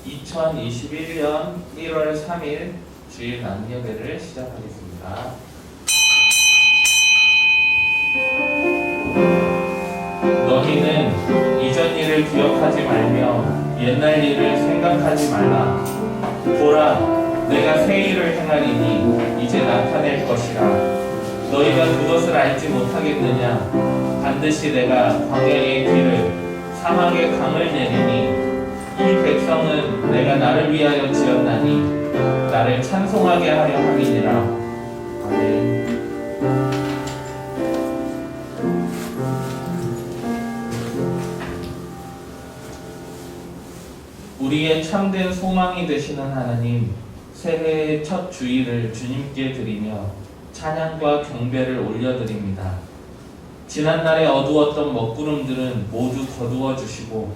2021년 1월 3일 주일 남예배를 시작하겠습니다. 너희는 이전 일을 기억하지 말며 옛날 일을 생각하지 말라. 보라, 내가 새 일을 행하리니 이제 나타낼 것이라. 너희가 그것을 알지 못하겠느냐? 반드시 내가 광야의 길을 사막의 강을 내리니 이 백성은 내가 나를 위하여 지었나니 나를 찬송하게 하려 함이니라. 아멘. 우리의 참된 소망이 되시는 하나님, 새해의 첫 주일을 주님께 드리며 찬양과 경배를 올려드립니다. 지난날에 어두웠던 먹구름들은 모두 거두어 주시고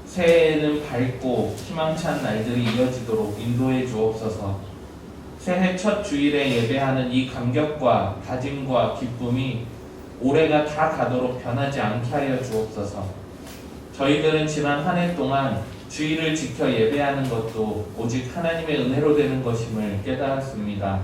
새해에는 밝고 희망찬 날들이 이어지도록 인도해 주옵소서. 새해 첫 주일에 예배하는 이 감격과 다짐과 기쁨이 올해가 다 가도록 변하지 않게 하여 주옵소서. 저희들은 지난 한 해 동안 주일을 지켜 예배하는 것도 오직 하나님의 은혜로 되는 것임을 깨달았습니다.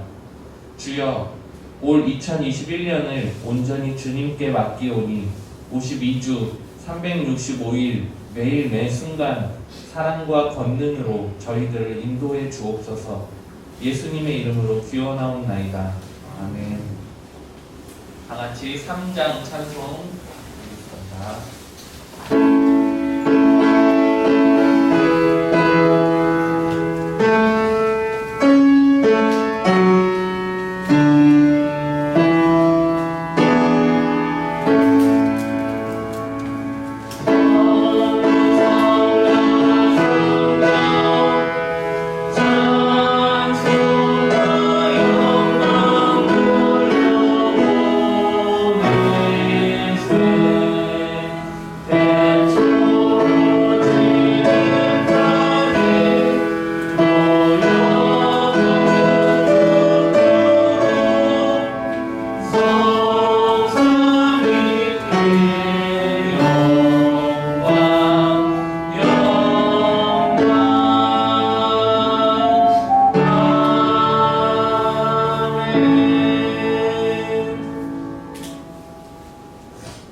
주여, 올 2021년을 온전히 주님께 맡기오니 52주 365일 매일 매 순간 사랑과 권능으로 저희들을 인도해 주옵소서. 예수님의 이름으로 기원하옵나이다. 아멘. 다같이 3장 찬송 드리겠습니다.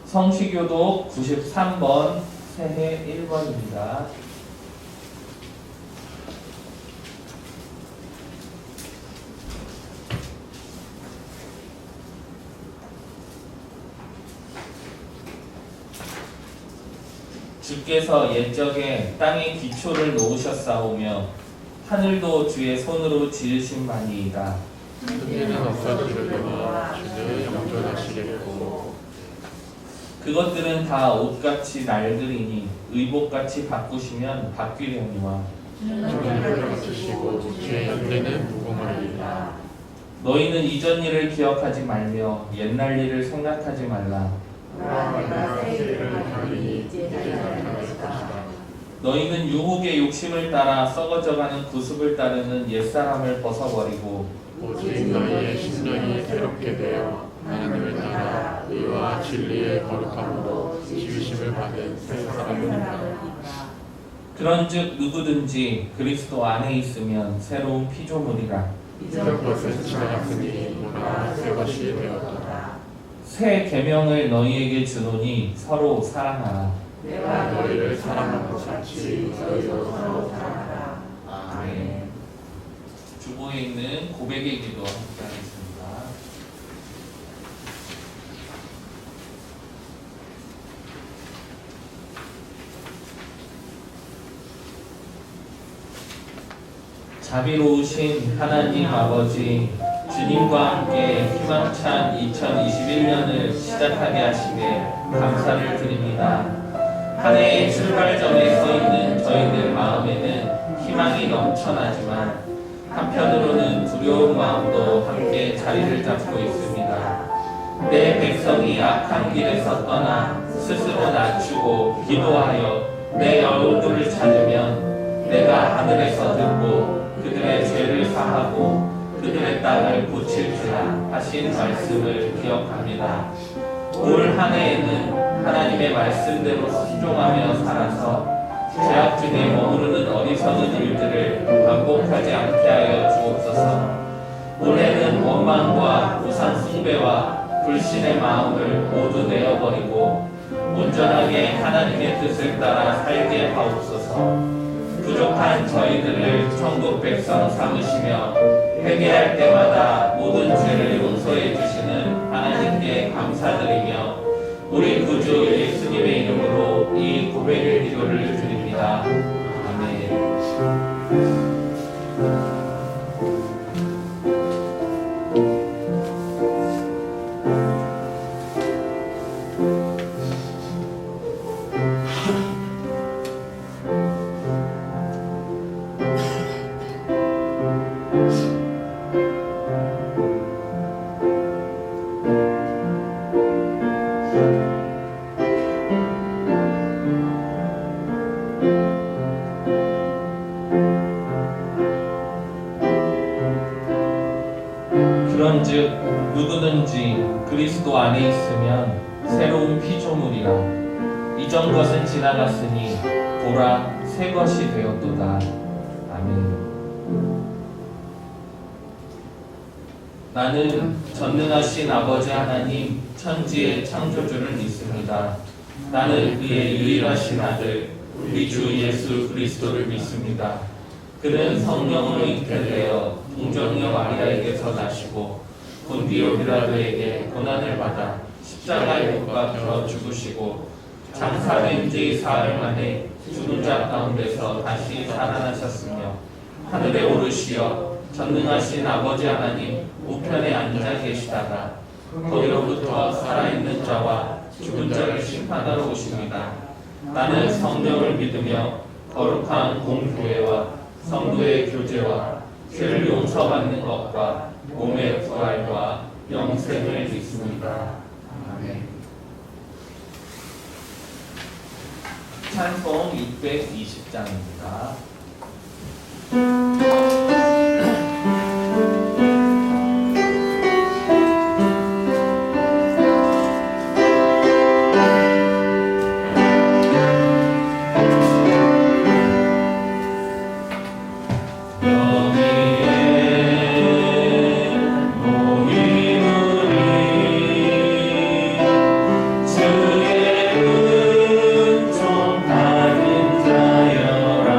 성시교독 93번 새해 1번입니다. 주께서 옛적에 땅의 기초를 놓으셨사오며 하늘도 주의 손으로 지으신 바니이다. 천지는 없어지려니와 주는 영존하시겠고 그것들은 다 옷같이 날들이니 의복같이 바꾸시면 바뀌려니와 주는 거치시고 주의 현대는 무궁하리라. 너희는 이전 일을 기억하지 말며 옛날 일을 생각하지 말라. 내가 새 일을 하리니 이제 나타날 것이다. 너희는 유혹의 욕심을 따라 썩어져가는 구습을 따르는 옛사람을 벗어버리고 오직 너희의 심령이 새롭게 되어 하나님을 따라 의와 진리의 거룩함으로 지으심을 받은 새 사람이니라. 그런즉 누구든지 그리스도 안에 있으면 새로운 피조물이라. 이전 것은 지나갔으니 보라 새 것이 되었다. 새 계명을 너희에게 주노니 서로 사랑하라. 내가 너희를 사랑한 것 같이 너희도 서로 사랑하라. 아멘. 주보에 있는 고백의 기도 함께 하겠습니다. 자비로우신 하나님 아버지, 주님과 함께 희망찬 2021년을 시작하게 하시게 감사를 드립니다. 한 해의 출발점에 서 있는 저희들 마음에는 희망이 넘쳐나지만 한편으로는 두려운 마음도 함께 자리를 잡고 있습니다. 내 백성이 악한 길에서 떠나 스스로 낮추고 기도하여 내 얼굴을 찾으면 내가 하늘에서 듣고 그들의 죄를 사하고 그들의 땅을 고칠지라 하신 말씀을 기억합니다. 올 한 해에는 하나님의 말씀대로 순종하며 살아서 죄악 중에 머무르는 어리석은 일들을 반복하지 않게 하여 주옵소서. 올해는 원망과 우상 숭배와 불신의 마음을 모두 내어버리고 온전하게 하나님의 뜻을 따라 살게 하옵소서. 부족한 저희들을 천국 백성 삼으시며 회개할 때마다 모든 죄를 용서해 주시는 하나님께 감사드리며 우리 구주 예수님의 이름으로 이 고백의 기도를 드립니다. 아멘. 그런즉 누구든지 그리스도 안에 있으면 새로운 피조물이라. 이전 것은 지나갔으니 보라 새 것이 되었도다. 아멘. 나는 전능하신 아버지 하나님 천지의 창조주를 믿습니다. 나는 그의 유일하신 아들 우리 주 예수 그리스도를 믿습니다. 그는 성령으로 잉태되어 동정녀 마리아에게서 나시고 본디오 빌라도에게 고난을 받아 십자가에 못 박혀 죽으시고 장사된 지 사흘 만에 죽은 자 가운데서 다시 살아나셨으며 하늘에 오르시어 전능하신 아버지 하나님 우편에 앉아 계시다가 거기로부터 살아있는 자와 죽은 자를 심판하러 오십니다. 나는 성령을 믿으며 거룩한 공교회와 성도의 교제와 죄를 용서받는 것과 몸의 부활과 영생을 믿습니다. 아멘. 찬송 620장입니다. 주의 은총 받은 자여라.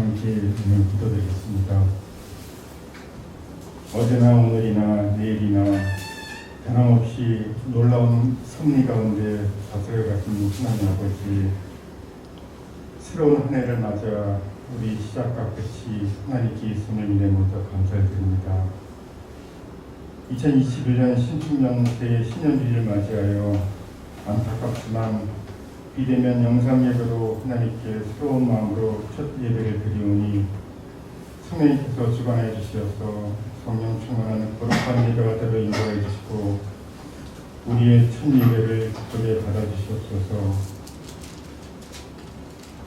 함께 기도드리겠습니다. 어제나 오늘이나 내일이나 변함없이 놀라운 섭리 가운데 다스려가신 하나님 아버지, 새로운 한 해를 맞아 우리 시작과 끝이 하나님께 있음을 인해 먼저 감사를 드립니다. 2021년 신축년대 신년주의를 맞이하여 안타깝지만 비대면 영상 예배로 하나님께 새로운 마음으로 첫 예배를 드리오니 성령님께서 주관해 주시어서 성령 충만한 거룩한 예배가 되어 인도해 주시고 우리의 첫 예배를 기쁘게 받아주시옵소서.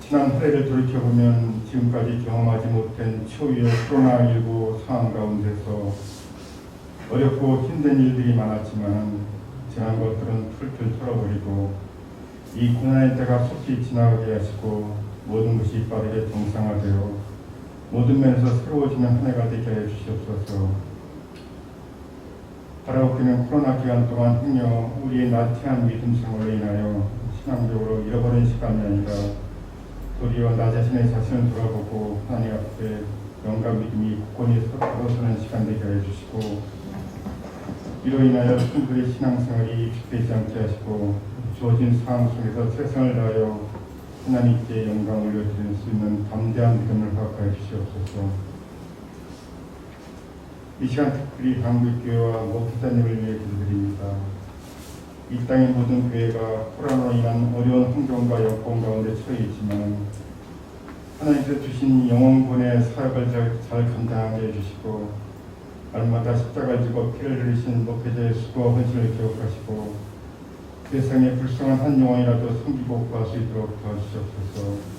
지난 한 해를 돌이켜보면 지금까지 경험하지 못한 초유의 코로나19 상황 가운데서 어렵고 힘든 일들이 많았지만 지난 것들은 풀풀 털어버리고 이 고난의 때가 속히 지나가게 하시고 모든 것이 빠르게 정상화되어 모든 면에서 새로워지는 한 해가 되게 해 주시옵소서. 바라옵기는 코로나 기간 동안 행여 우리의 나태한 믿음 생활로 인하여 신앙적으로 잃어버린 시간이 아니라 도리어 나 자신을 돌아보고 하나님 앞에 영과 믿음이 굳건히 서서는 시간 되게 해 주시고 이로 인하여 성도의 신앙생활이 위축되지 않게 하시고 주어진 상황 속에서 최선을 다하여 하나님께 영광을 올려드릴 수 있는 담대한 믿음을 허락하여 주시옵소서. 이 시간 특별히 한국교회와 목회자님을 위해 기도드립니다. 이 땅의 모든 교회가 코로나로 인한 어려운 환경과 여건 가운데 처해 있지만 하나님께서 주신 영혼군의 사역을 잘 감당하게 해주시고 날마다 십자가를 지고 피를 흘리신 목회자의 수고와 헌신을 기억하시고 세상에 불쌍한 한 영혼이라도 섬기고 구할 수 있도록 도와주시옵소서.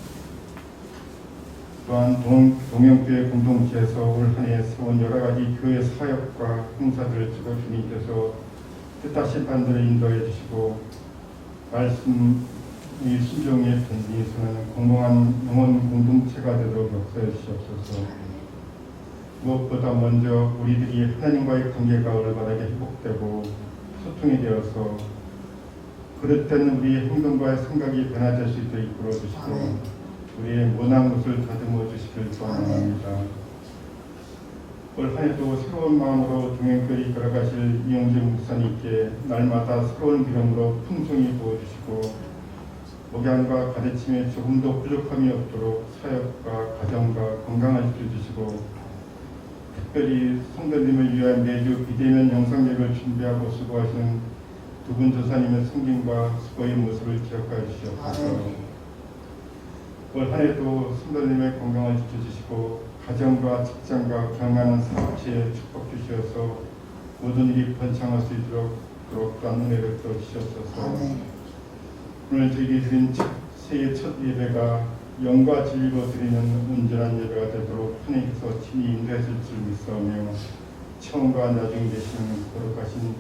또한 동영교회 공동체에서 올 한 해 세운 여러 가지 교회 사역과 행사들을 주고 주님께서 뜻하신 반대로 인도해 주시고 말씀이 순종의 편지에서는 공공한 영혼 공동체가 되도록 역사해 주시옵소서. 무엇보다 먼저 우리들이 하나님과의 관계가 올바르게 회복되고 소통이 되어서 그릇된 우리의 행동과 생각이 변화될 수 있도록 이끌어 주시고 우리의 모난 것을 다듬어 주시길 소원합니다. 올 한 해도 새로운 마음으로 동행교회를 걸어가실 이용재 목사님께 날마다 새로운 기름으로 풍성히 부어주시고 목양과 가르침에 조금도 부족함이 없도록 사역과 가정과 건강을 지켜주시고 특별히 성도님을 위한 매주 비대면 영상예배를 준비하고 수고하시는 두 분 조사님의 섬김과 수고의 모습을 기억하여 주시옵소서. 올 한 해도 성도님의 건강을 지켜주시고 가정과 직장과 경영하는 사업체에 축복 주시어서 모든 일이 번창할 수 있도록 또한 은혜를 또 주시옵소서. 오늘 저희들이 드린 새해 첫 예배가 영과 진리로 드리는 온전한 예배가 되도록 하나님께서 친히 인도하실 줄 믿사오며 처음과 나중에 되시는 거룩하신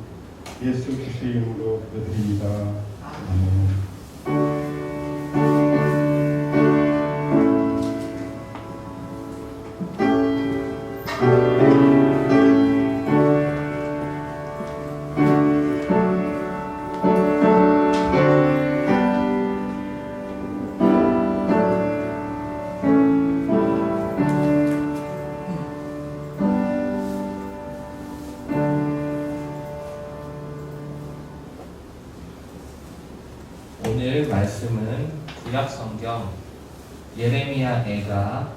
예수 그리스도의 이름으로 기도드립니다. 아멘. 오늘 말씀은 구약성경 예레미야 애가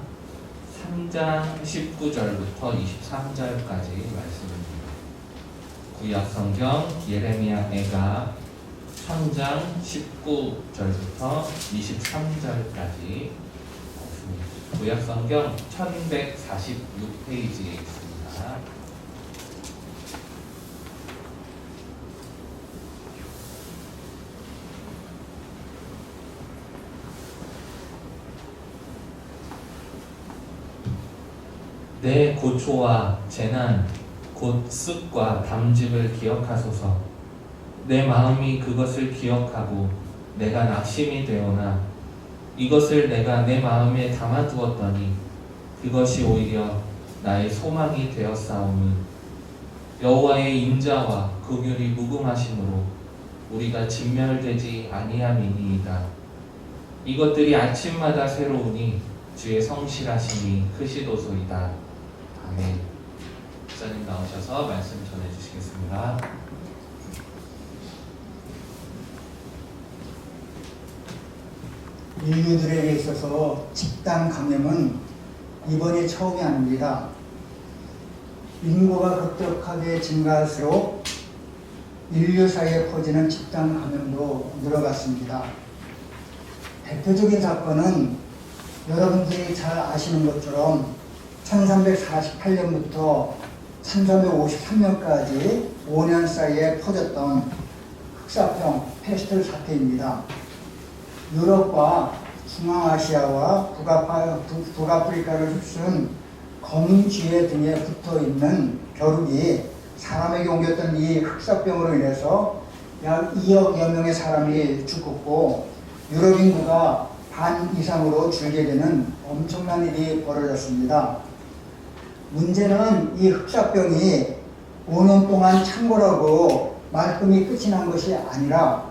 3장 19절부터 23절까지 말씀입니다. 구약성경 예레미야 애가 3장 19절부터 23절까지 말씀입니다. 구약성경 1146페이지에 있습니다. 내 고초와 재난 곧 습과 담즙을 기억하소서. 내 마음이 그것을 기억하고 내가 낙심이 되오나 이것을 내가 내 마음에 담아두었더니 그것이 오히려 나의 소망이 되었사오니 여호와의 인자와 긍휼이 무궁하심으로 우리가 진멸되지 아니함이니이다. 이것들이 아침마다 새로우니 주의 성실하심이 크시도소이다. 아멘. 목사님 나오셔서 말씀 전해주시겠습니다. 인류들에게 있어서 집단 감염은 이번이 처음이 아닙니다. 인구가 급격하게 증가할수록 인류 사이에 퍼지는 집단 감염도 늘어갔습니다. 대표적인 사건은 여러분들이 잘 아시는 것처럼 1348년부터 1353년까지 5년 사이에 퍼졌던 흑사병 페스트 사태입니다. 유럽과 중앙아시아와 북아프리카를 휩쓴 거민쥐해 등에 붙어있는 벼룩이 사람에게 옮겼던 이 흑사병으로 인해서 약 2억여 명의 사람이 죽었고 유럽 인구가 반 이상으로 줄게 되는 엄청난 일이 벌어졌습니다. 문제는 이 흑사병이 5년 동안 창궐하고 말끔히 끝이 난 것이 아니라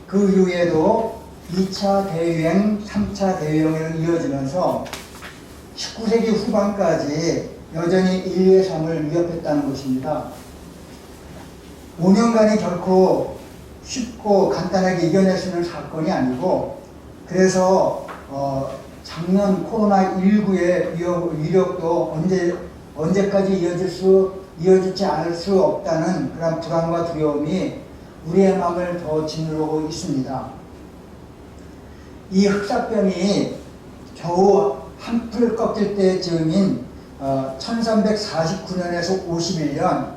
그 이후에도 2차 대유행, 3차 대유행으로 이어지면서 19세기 후반까지 여전히 인류의 삶을 위협했다는 것입니다. 5년간이 결코 쉽고 간단하게 이겨낼 수 있는 사건이 아니고 그래서 작년 코로나19의 위력도 언제까지 이어지지 않을 수 없다는 그런 불안과 두려움이 우리의 마음을 더 짓누르고 있습니다. 이 흑사병이 겨우 한풀 꺾일 때쯤인 1349년에서 51년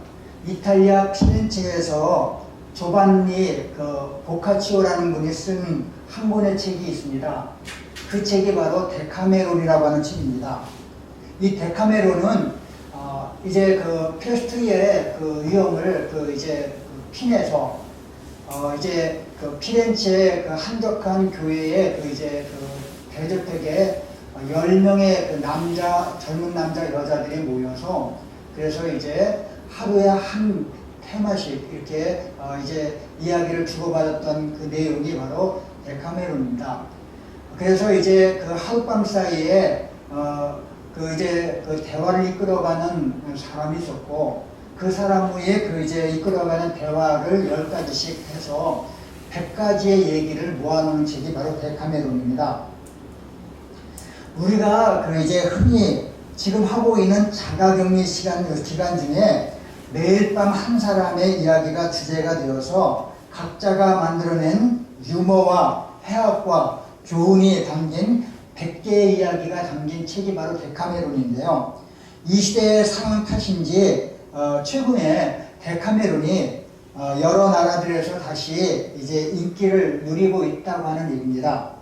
이탈리아 피렌체에서 조반니 보카치오라는 분이 쓴 한 권의 책이 있습니다. 그 책이 바로 데카메론이라고 하는 책입니다. 이 데카메론은 이제 그 페스트의 그 위험을 피내서 이제 그 피렌체의 그 한적한 교회에 대저택에 10명의 그 젊은 남자 여자들이 모여서 그래서 이제 하루에 한 테마씩 이렇게 이제 이야기를 주고받았던 그 내용이 바로 데카메론입니다. 그래서 이제 그 하룻밤 사이에 그 대화를 이끌어가는 사람이 있었고 그 사람 후에 이끌어가는 대화를 10가지씩 해서 100가지의 얘기를 모아놓은 책이 바로 데카메론입니다. 우리가 흔히 지금 하고 있는 자가격리 시간 중에 매일 밤 한 사람의 이야기가 주제가 되어서 각자가 만들어낸 유머와 해학과 교훈이 담긴 100개의 이야기가 담긴 책이 바로 데카메론인데요. 이 시대의 상황 탓인지 최근에 데카메론이 여러 나라들에서 다시 이제 인기를 누리고 있다고 하는 얘기입니다.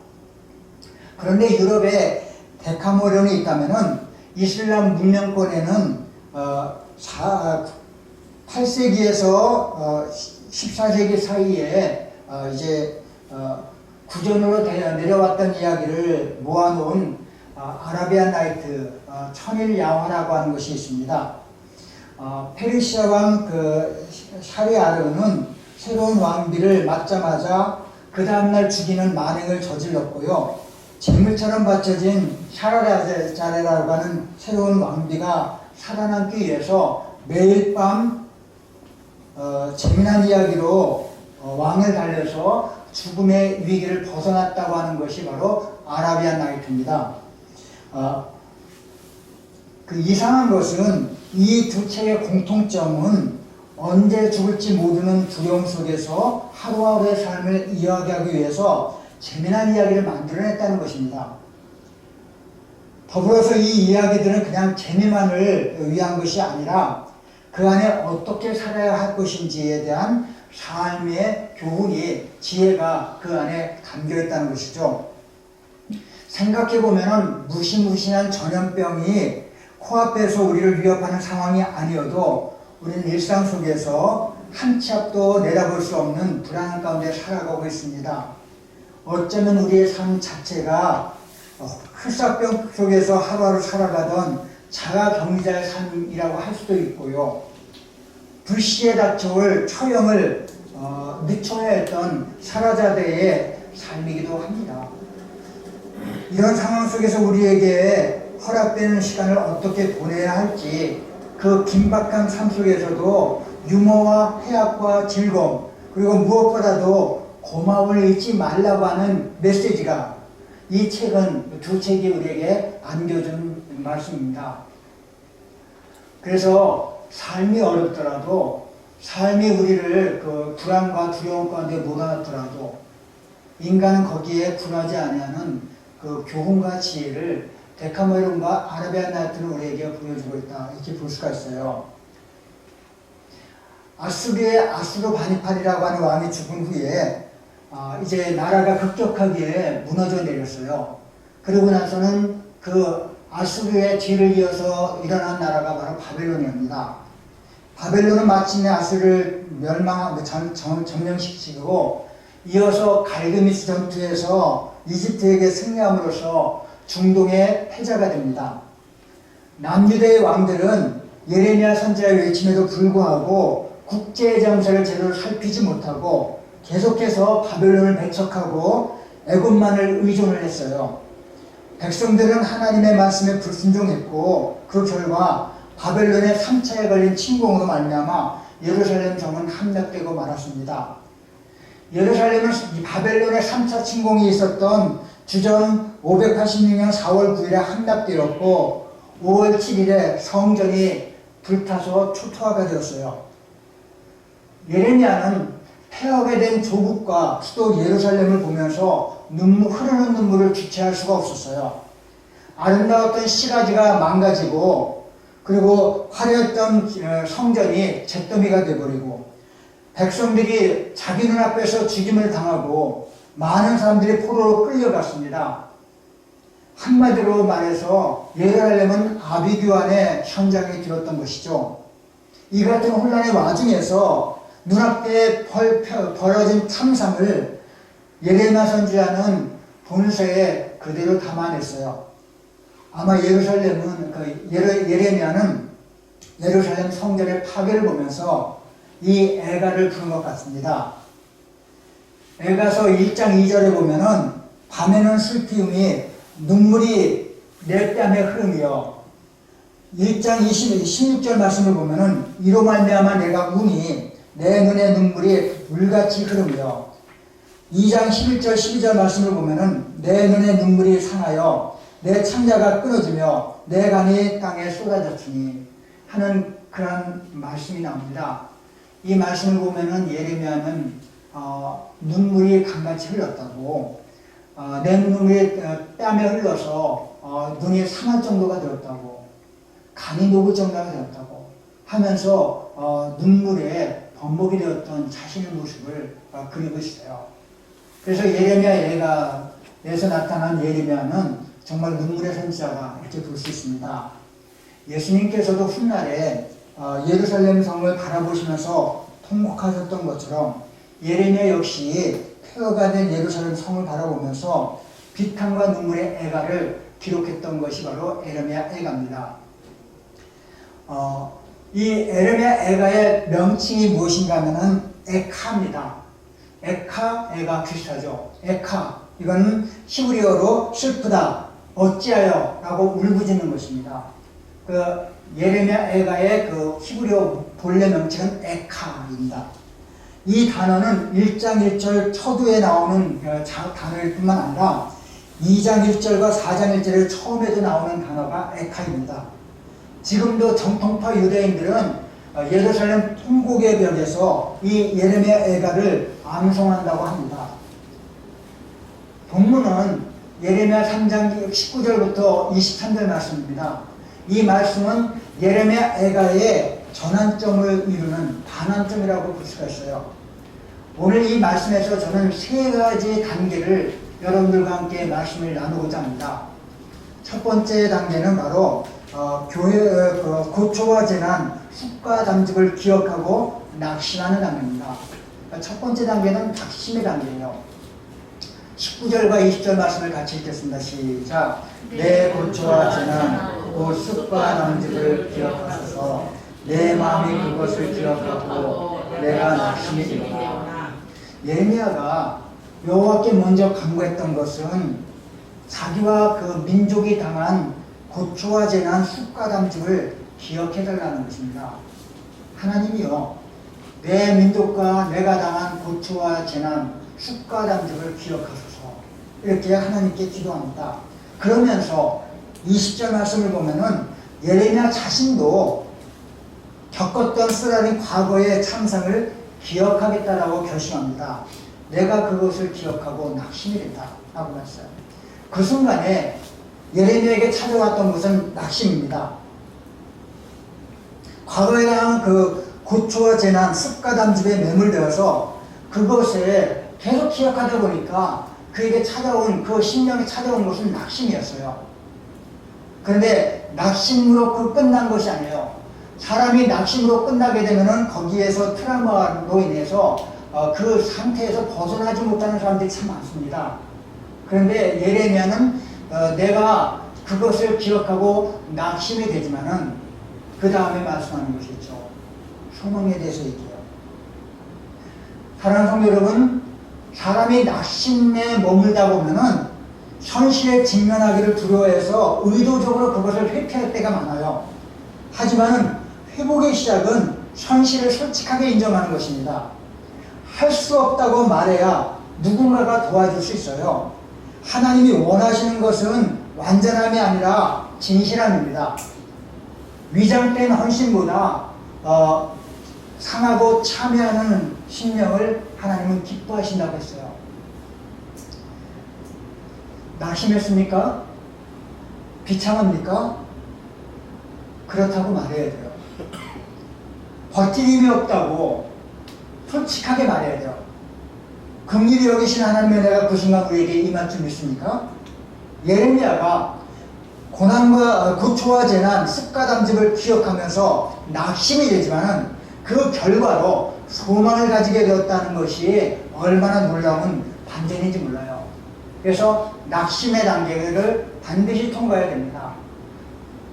그런데 유럽에 데카메론이 있다면은 이슬람 문명권에는 8세기에서 14세기 사이에 구전으로 내려왔던 이야기를 모아놓은 아라비안 나이트 천일 야화라고 하는 것이 있습니다. 페르시아 왕 샤리아르는 새로운 왕비를 맞자마자 그 다음날 죽이는 만행을 저질렀고요. 재물처럼 바쳐진 샤라자레라고 하는 새로운 왕비가 살아남기 위해서 매일 밤 재미난 이야기로 왕을 달려서 죽음의 위기를 벗어났다고 하는 것이 바로 아라비안 나이트입니다. 그 이상한 것은 이 두 책의 공통점은 언제 죽을지 모르는 두려움 속에서 하루하루의 삶을 이야기하기 위해서 재미난 이야기를 만들어냈다는 것입니다. 더불어서 이 이야기들은 그냥 재미만을 위한 것이 아니라 그 안에 어떻게 살아야 할 것인지에 대한 삶의 교훈이, 지혜가 그 안에 담겨있다는 것이죠. 생각해보면 무시무시한 전염병이 코앞에서 우리를 위협하는 상황이 아니어도 우리는 일상 속에서 한 치 앞도 내다볼 수 없는 불안 가운데 살아가고 있습니다. 어쩌면 우리의 삶 자체가 흑사병 속에서 하루하루 살아가던 자가격리자의 삶이라고 할 수도 있고요. 불시에 닥쳐올 처형을 늦춰야 했던 사라자대의 삶이기도 합니다. 이런 상황 속에서 우리에게 허락되는 시간을 어떻게 보내야 할지, 그 긴박한 삶 속에서도 유머와 해악과 즐거움, 그리고 무엇보다도 고마움을 잊지 말라고 하는 메시지가 이 책은, 두 책이 우리에게 안겨준 말씀입니다. 그래서 삶이 어렵더라도, 삶이 우리를 그 불안과 두려움 가운데 몰아넣더라도 인간은 거기에 굴하지 아니하는 그 교훈과 지혜를 데카메론과 아라비안 나이트는 우리에게 보여주고 있다, 이렇게 볼 수가 있어요. 아수르의 아수르바니팔이라고 하는 왕이 죽은 후에 이제 나라가 급격하게 무너져 내렸어요. 그러고 나서는 그 아수르의 뒤를 이어서 일어난 나라가 바로 바벨론입니다. 바벨론은 마침내 아수르를 점령시키고 이어서 갈그미스 전투에서 이집트에게 승리함으로써 중동의 패자가 됩니다. 남유대의 왕들은 예레미야 선지자의 외침에도 불구하고 국제 정세를 제대로 살피지 못하고 계속해서 바벨론을 배척하고 애굽만을 의존을 했어요. 백성들은 하나님의 말씀에 불순종했고 그 결과 바벨론의 3차에 걸린 침공으로 말미암아 예루살렘 성은 함락되고 말았습니다. 예루살렘은 바벨론의 3차 침공이 있었던 주전 586년 4월 9일에 함락되었고 5월 7일에 성전이 불타서 초토화가 되었어요. 예레미야는 폐허가 된 조국과 수도 예루살렘을 보면서 흐르는 눈물을 주체할 수가 없었어요. 아름다웠던 시가지가 망가지고 그리고 화려했던 성전이 잿더미가 되어버리고 백성들이 자기 눈앞에서 죽임을 당하고 많은 사람들이 포로로 끌려갔습니다. 한마디로 말해서 예루살렘은 아비규환의 현장이 되었던 것이죠. 이 같은 혼란의 와중에서 눈앞에 벌어진 참상을 예레미야 선지자는 본서에 그대로 담아냈어요. 아마 예레미야는 예루살렘 성전의 파괴를 보면서 이 애가를 부른 것 같습니다. 애가서 1장 2절에 보면은 밤에는 슬픔이 눈물이 내 뺨에 흐름이요. 1장 16절 말씀을 보면은 이로 말미암아 내가 우니 내 눈에 눈물이 물같이 흐름이요. 2장 11절 12절 말씀을 보면은 내 눈에 눈물이 상하여 내 창자가 끊어지며 내 간이 땅에 쏟아졌으니 하는 그런 말씀이 나옵니다. 이 말씀을 보면은 예레미야는 눈물이 강같이 흘렀다고, 내 눈물이 뺨에 흘러서 눈이 상할 정도가 되었다고, 간이 녹을 정도가 되었다고 하면서 눈물에 범벅이 되었던 자신의 모습을 그리고 있어요. 그래서 예레미야 예가에서 나타난 예레미야는 정말 눈물의 선지자가 이렇게 볼 수 있습니다. 예수님께서도 훗날에 예루살렘 성을 바라보시면서 통곡하셨던 것처럼 예레미야 역시 폐허가 된 예루살렘 성을 바라보면서 비탄과 눈물의 애가를 기록했던 것이 바로 예레미야 애가입니다. 이 예레미야 애가의 명칭이 무엇인가 하면은 에카입니다. 에카, 애가 비슷하죠. 에카, 이건 히브리어로 슬프다, 어찌하여 라고 울부짖는 것입니다. 그 예레미야 애가의 그 히브리어 본래 명칭은 에카입니다. 이 단어는 1장 1절 초두에 나오는 단어일 뿐만 아니라 2장 1절과 4장 1절에 처음에도 나오는 단어가 에카입니다. 지금도 정통파 유대인들은 예루살렘 통곡의 벽에서 이 예레미야 애가를 암송한다고 합니다. 본문은 예레미야 3장 19절부터 23절 말씀입니다. 이 말씀은 예레미야 애가의 전환점을 이루는 반환점이라고 볼 수가 있어요. 오늘 이 말씀에서 저는 세 가지 단계를 여러분들과 함께 말씀을 나누고자 합니다. 첫 번째 단계는 바로 고초와 재난, 숙과 담즙을 기억하고 낙심하는 단계입니다. 첫 번째 단계는 낙심의 단계예요. 19절과 20절 말씀을 같이 읽겠습니다. 시작. 내 고초와 재난, 곧 숙과 담즙을 기억하소서. 내 마음이 그것을 기억하고 내가 낙심이 되리라. 예레미야가 여호와께 먼저 간구했던 것은 자기와 그 민족이 당한 고초와 재난, 쑥과 담즙을 기억해달라는 것입니다. 하나님이요, 내 민족과 내가 당한 고초와 재난, 쑥과 담즙을 기억하소서. 이렇게 하나님께 기도합니다. 그러면서 20절 말씀을 보면은 예레미야 자신도 겪었던 쓰라린 과거의 참상을 기억하겠다라고 결심합니다. 내가 그것을 기억하고 낙심이 된다 라고 말했어요. 그 순간에 예레미야에게 찾아왔던 것은 낙심입니다. 과거에 대한 그 고초와 재난, 습과 담즙에 매몰되어서 그것을 계속 기억하다 보니까 그에게 찾아온, 그 심령에 찾아온 것은 낙심이었어요. 그런데 낙심으로 끝난 것이 아니에요. 사람이 낙심으로 끝나게 되면은 거기에서 트라우마로 인해서 그 상태에서 벗어나지 못하는 사람들이 참 많습니다. 그런데 예레미야는 내가 그것을 기억하고 낙심이 되지만은 그 다음에 말씀하는 것이 있죠. 소망에 대해서 얘기해요. 사랑하는 성도 여러분, 사람이 낙심에 머물다 보면은 현실에 직면하기를 두려워해서 의도적으로 그것을 회피할 때가 많아요. 하지만 회복의 시작은 현실을 솔직하게 인정하는 것입니다. 할 수 없다고 말해야 누군가가 도와줄 수 있어요. 하나님이 원하시는 것은 완전함이 아니라 진실함입니다. 위장된 헌신보다 상하고 참여하는 심령을 하나님은 기뻐하신다고 했어요. 낙심했습니까? 비참합니까? 그렇다고 말해야 돼요. 버틸 힘이 없다고 솔직하게 말해야 돼요. 긍휼히 여기신 하나님의 은혜가 그 순간 우리에게 임할 줄 믿습니까? 예레미야가 고난과 고초와 재난, 습과 담즙을 기억하면서 낙심이 되지만 그 결과로 소망을 가지게 되었다는 것이 얼마나 놀라운 반전인지 몰라요. 그래서 낙심의 단계를 반드시 통과해야 됩니다.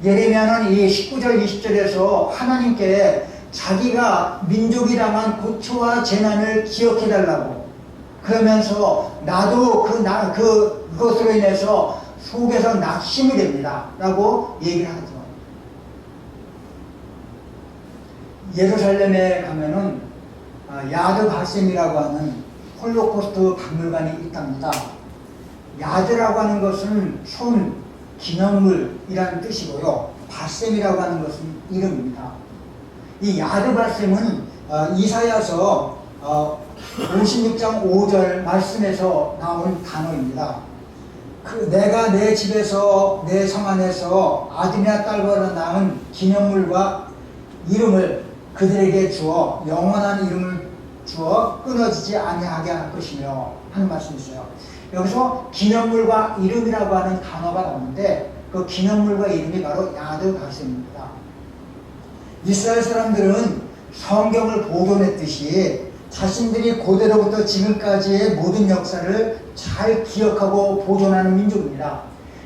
예레미야는 이 19절 20절에서 하나님께 자기가 민족이 당한 고초와 재난을 기억해달라고, 그러면서 나도 그것으로 인해서 속에서 낙심이 됩니다 라고 얘기를 하죠. 예루살렘에 가면은 야드 바셈이라고 하는 홀로코스트 박물관이 있답니다. 야드라고 하는 것은 손, 기념물이라는 뜻이고요. 바셈이라고 하는 것은 이름입니다. 이 야드 바셈은 이사야서 56장 5절 말씀에서 나온 단어입니다. 내가 내 집에서 내 성 안에서 아들이나 딸보다 낳은 기념물과 이름을 그들에게 주어 영원한 이름을 주어 끊어지지 아니하게 할 것이며 하는 말씀이 있어요. 여기서 기념물과 이름이라고 하는 단어가 나오는데 그 기념물과 이름이 바로 야드 바셈입니다. 이스라엘 사람들은 성경을 보존했듯이 자신들이 고대로부터 지금까지의 모든 역사를 잘 기억하고 보존하는 민족입니다.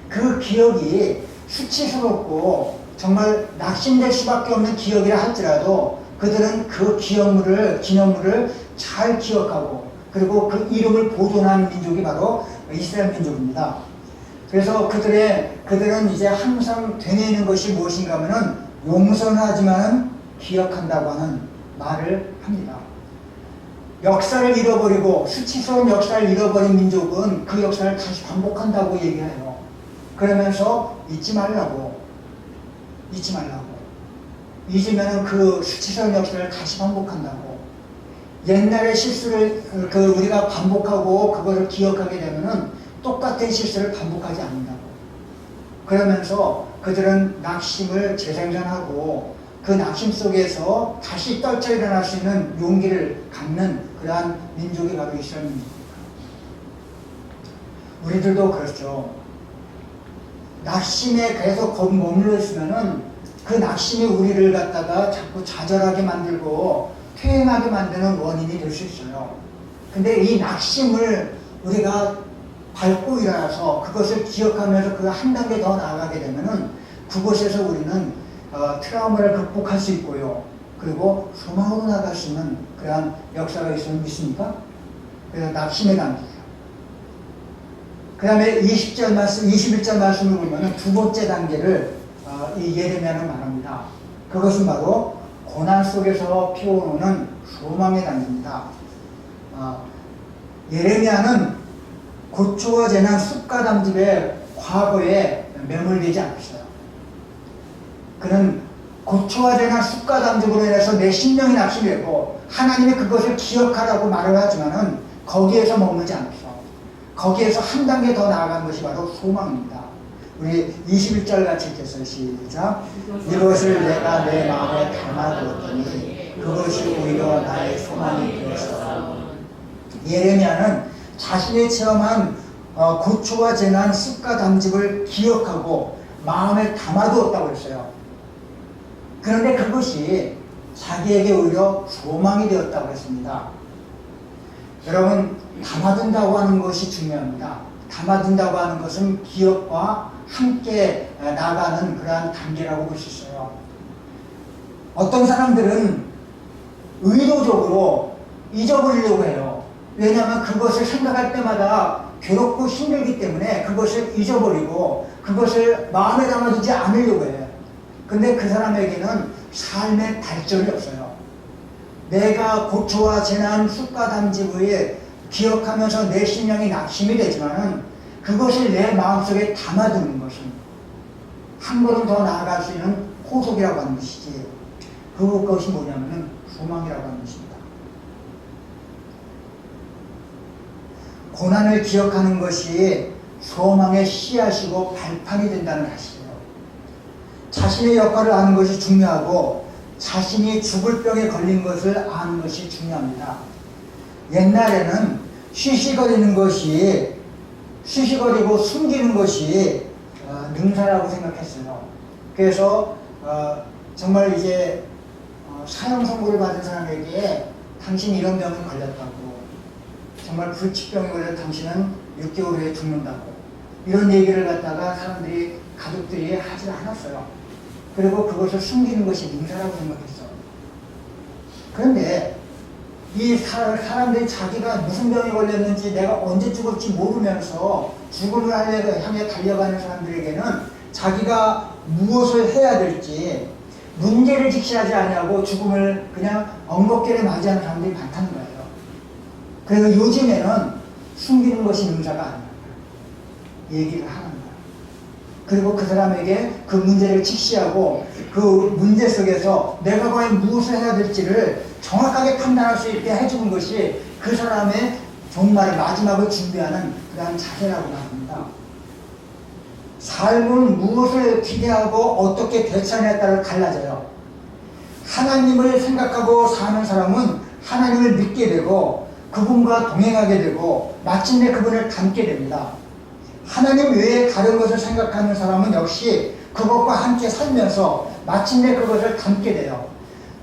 그 기억이 수치스럽고 정말 낙심될 수밖에 없는 기억이라 할지라도 그들은 그 기념물을 잘 기억하고 그리고 그 이름을 보존하는 민족이 바로 이스라엘 민족입니다. 그래서 그들은 이제 항상 되뇌이는 것이 무엇인가 하면은 용서하지만 기억한다고 하는 말을 합니다. 역사를 잃어버리고 수치스러운 역사를 잃어버린 민족은 그 역사를 다시 반복한다고 얘기해요. 그러면서 잊지 말라고. 잊으면 그 수치스러운 역사를 다시 반복한다고. 옛날의 실수를 우리가 반복하고 그것을 기억하게 되면은 똑같은 실수를 반복하지 않는다고. 그러면서 그들은 낙심을 재생산하고 그 낙심 속에서 다시 떨쳐 일어날 수 있는 용기를 갖는 그러한 민족이 바로 이스라엘 민족입니다. 우리들도 그렇죠. 낙심에 계속 머물러 있으면은 그 낙심이 우리를 갖다가 자꾸 좌절하게 만들고 퇴행하게 만드는 원인이 될 수 있어요. 근데 이 낙심을 우리가 밟고 일어나서 그것을 기억하면서 그 한 단계 더 나아가게 되면은 그곳에서 우리는 트라우마를 극복할 수 있고요. 그리고 소망으로 나갈 수 있는 그러한 역사가 있으면 믿습니까? 그래서 낙심의 단계예요. 그 다음에 20절 말씀, 21절 말씀을 보면 두 번째 단계를 이 예레미야는 말합니다. 그것은 바로 고난 속에서 피어오르는 소망의 단계입니다. 예레미야는 고초와 재난, 쑥과 담즙의 과거에 매몰되지 않았어요. 그는 고초와 재난, 쑥과 담즙으로 인해서 내 심령이 낙심되고 하나님이 그것을 기억하라고 말을 하지만은 거기에서 머물지 않았어. 거기에서 한 단계 더 나아간 것이 바로 소망입니다. 우리 21절 같이 읽겠어요. 시작. 이것을 내가 내 마음에 담아두었더니 그것이 오히려 나의 소망이 되었어. 예레미야는 자신이 체험한 고초와 재난, 쑥과 담즙을 기억하고 마음에 담아두었다고 했어요. 그런데 그것이 자기에게 오히려 소망이 되었다고 했습니다. 여러분, 담아둔다고 하는 것이 중요합니다. 담아둔다고 하는 것은 기억과 함께 나가는 그러한 단계라고 볼 수 있어요. 어떤 사람들은 의도적으로 잊어버리려고 해요. 왜냐하면 그것을 생각할 때마다 괴롭고 힘들기 때문에 그것을 잊어버리고 그것을 마음에 담아두지 않으려고 해요. 근데 그 사람에게는 삶의 발전이 없어요. 내가 고초와 재난, 쑥과 담즙을 기억하면서 내 심령이 낙심이 되지만은 그것을 내 마음속에 담아두는 것은 한 걸음 더 나아갈 수 있는 호석이라고 하는 것이지, 그것이 뭐냐면은 소망이라고 하는 것입니다. 고난을 기억하는 것이 소망의 씨앗이고 발판이 된다는 사실이에요. 자신의 역할을 아는 것이 중요하고 자신이 죽을 병에 걸린 것을 아는 것이 중요합니다. 옛날에는 쉬쉬거리고 숨기는 것이 능사라고 생각했어요. 그래서 정말 이제 사형 선고를 받은 사람에게 당신 이런 병이 걸렸다고, 정말 불치병에 걸려 당신은 6개월 후에 죽는다고, 이런 얘기를 갖다가 사람들이, 가족들이 하지 않았어요. 그리고 그것을 숨기는 것이 능사라고 생각했어. 그런데 이 사람들이 자기가 무슨 병에 걸렸는지, 내가 언제 죽을지 모르면서 죽음을 향해 달려가는 사람들에게는 자기가 무엇을 해야 될지 문제를 직시하지 않냐고 죽음을 그냥 엉겁게 맞이하는 사람들이 많다는 거예요. 그래서 요즘에는 숨기는 것이 능사가 아니라 얘기를 하는 거예요. 그리고 그 사람에게 그 문제를 직시하고 그 문제 속에서 내가 과연 무엇을 해야 될지를 정확하게 판단할 수 있게 해주는 것이 그 사람의 종말의 마지막을 준비하는 그러한 자세라고 합니다. 삶은 무엇을 기대하고 어떻게 대처하냐에 따라 달라져요. 하나님을 생각하고 사는 사람은 하나님을 믿게 되고 그분과 동행하게 되고 마침내 그분을 닮게 됩니다. 하나님 외에 다른 것을 생각하는 사람은 역시 그것과 함께 살면서 마침내 그것을 닮게 돼요.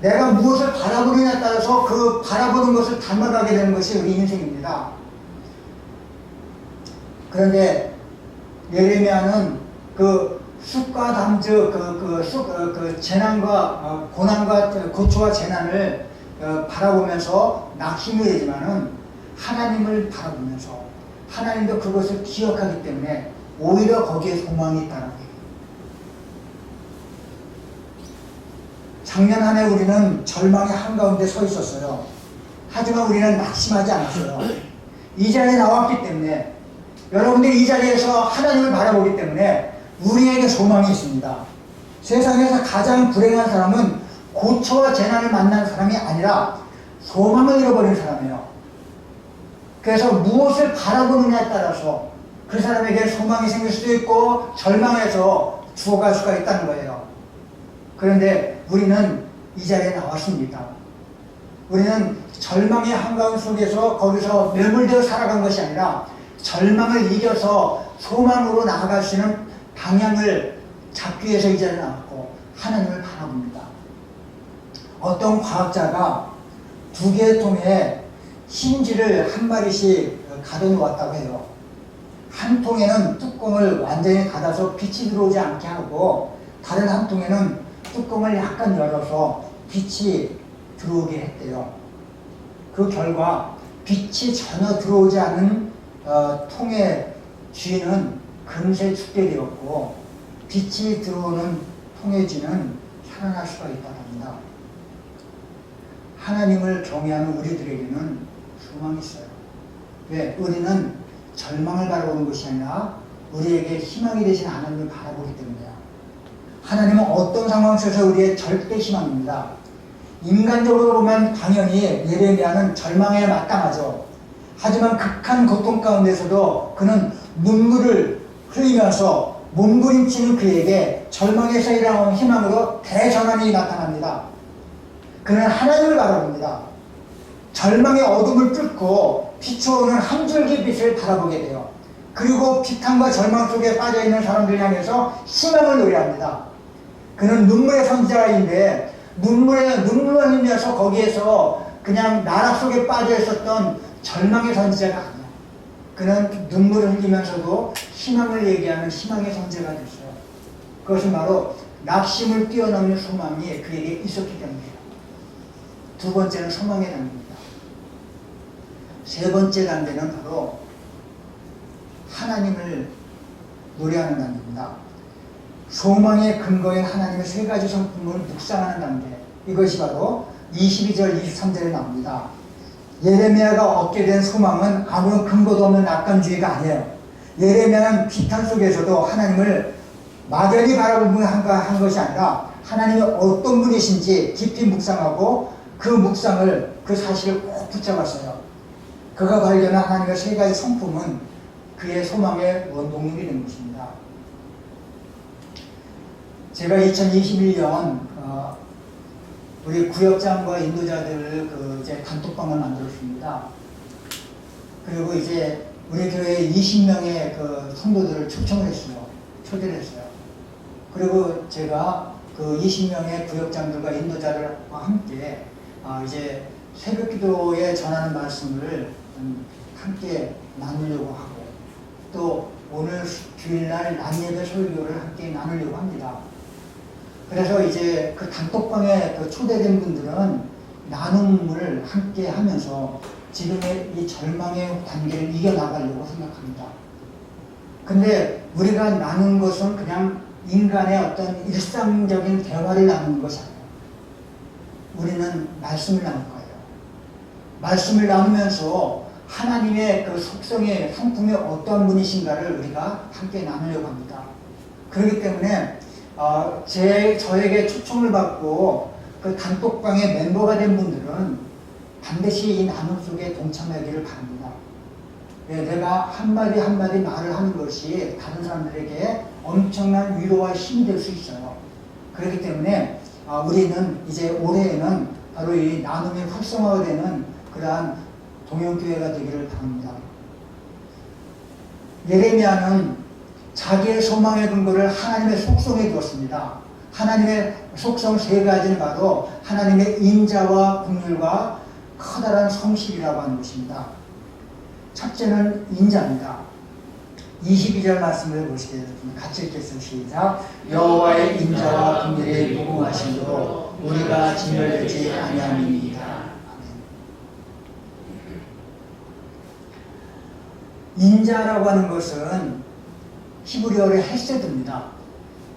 내가 무엇을 바라보느냐에 따라서 그 바라보는 것을 닮아가게 되는 것이 우리 인생입니다. 그런데 예레미야는 그 쑥과 담즙, 재난과 고난과 고초와 재난을 바라보면서 낙심이 되지만은 하나님을 바라보면서 하나님도 그것을 기억하기 때문에 오히려 거기에 소망이 있다는 거예요. 작년 한 해 우리는 절망의 한가운데 서 있었어요. 하지만 우리는 낙심하지 않았어요. 이 자리에 나왔기 때문에, 여러분들이 이 자리에서 하나님을 바라보기 때문에 우리에게 소망이 있습니다. 세상에서 가장 불행한 사람은 고초와 재난을 만난 사람이 아니라 소망을 잃어버린 사람이에요. 그래서 무엇을 바라보느냐에 따라서 그 사람에게 소망이 생길 수도 있고 절망해서 죽어갈 수가 있다는 거예요. 그런데 우리는 이 자리에 나왔습니다. 우리는 절망의 한가운 속에서 거기서 매몰되어 살아간 것이 아니라 절망을 이겨서 소망으로 나아갈 수 있는 방향을 잡기 위해서 이 자리에 나왔고 하나님을 바라봅니다. 어떤 과학자가 2개의 통에 심지를 한 마리씩 가둬놓았다고 해요. 한 통에는 뚜껑을 완전히 닫아서 빛이 들어오지 않게 하고 다른 한 통에는 뚜껑을 약간 열어서 빛이 들어오게 했대요. 그 결과 빛이 전혀 들어오지 않은 통에 쥐는 금세 죽게 되었고 빛이 들어오는 통의 쥐는 살아날 수가 있다고 합니다. 하나님을 경외하는 우리들에게는 소망이 있어요. 왜? 우리는 절망을 바라보는 것이 아니라 우리에게 희망이 되신 하나님을 바라보기 때문이에요. 하나님은 어떤 상황 속에서 우리의 절대 희망입니다. 인간적으로 보면 당연히 예레미야는 절망에 마땅하죠. 하지만 극한 고통 가운데서도 그는 눈물을 흘리면서 몸부림치는 그에게 절망에서 일어나는 희망으로 대전환이 나타납니다. 그는 하나님을 바라봅니다. 절망의 어둠을 뚫고 비추어오는 한 줄기 빛을 바라보게 돼요. 그리고 비탄과 절망 속에 빠져있는 사람들 향해서 희망을 노래합니다. 그는 눈물의 선지자인데 눈물만 흘려서 거기에서 그냥 나락 속에 빠져 있었던 절망의 선지자가 아니야. 그는 눈물을 흘리면서도 희망을 얘기하는 희망의 선지자가 됐어요. 그것은 바로 낙심을 뛰어넘는 소망이 그에게 있었기 때문이에요. 두 번째는 소망의 단계입니다. 세 번째 단계는 바로 하나님을 노래하는 단계입니다. 소망의 근거인 하나님의 세 가지 성품을 묵상하는 단계. 이것이 바로 22절, 23절에 나옵니다. 예레미야가 얻게 된 소망은 아무런 근거도 없는 낙관주의가 아니에요. 예레미야는 비탄 속에서도 하나님을 막연히 바라보며 한 것이 아니라 하나님이 어떤 분이신지 깊이 묵상하고 그 사실을 꼭 붙잡았어요. 그가 발견한 하나님의 세 가지 성품은 그의 소망의 원동력이 된 것입니다. 제가 2021년 우리 구역장과 인도자들 이제 단톡방을 만들었습니다. 그리고 이제 우리 교회에 20명의 성도들을 초청을 했어요. 초대를 했어요. 그리고 제가 그 20명의 구역장들과 인도자들과 함께 이제 새벽 기도에 전하는 말씀을 함께 나누려고 하고 또 오늘 주일날 낮예배 설교를 함께 나누려고 합니다. 그래서 이제 그 단톡방에 초대된 분들은 나눔을 함께 하면서 지금의 이 절망의 단계를 이겨나가려고 생각합니다. 근데 우리가 나눈 것은 그냥 인간의 어떤 일상적인 대화를 나누는 것이 아니에요. 우리는 말씀을 나눌 거예요. 말씀을 나누면서 하나님의 그 속성의 성품이 어떠한 분이신가를 우리가 함께 나누려고 합니다. 그렇기 때문에 저에게 초청을 받고 그 단톡방의 멤버가 된 분들은 반드시 이 나눔 속에 동참하기를 바랍니다. 내가 한마디 한마디 말을 하는 것이 다른 사람들에게 엄청난 위로와 힘이 될 수 있어요. 그렇기 때문에 우리는 이제 올해에는 바로 이 나눔이 활성화되는 그러한 동영교회가 되기를 바랍니다. 예레미야는 자기의 소망의 근거를 하나님의 속성에 두었습니다. 하나님의 속성 세 가지는 바로 하나님의 인자와 긍휼과 커다란 성실이라고 하는 것입니다. 첫째는 인자입니다. 22절 말씀을 보시겠습니다. 같이 읽겠습니다. 시작. 여호와의 인자와 긍휼이 무궁하심으로 우리가 진멸되지 아니함이니이다. 인자라고 하는 것은 히브리어로 헤세드입니다.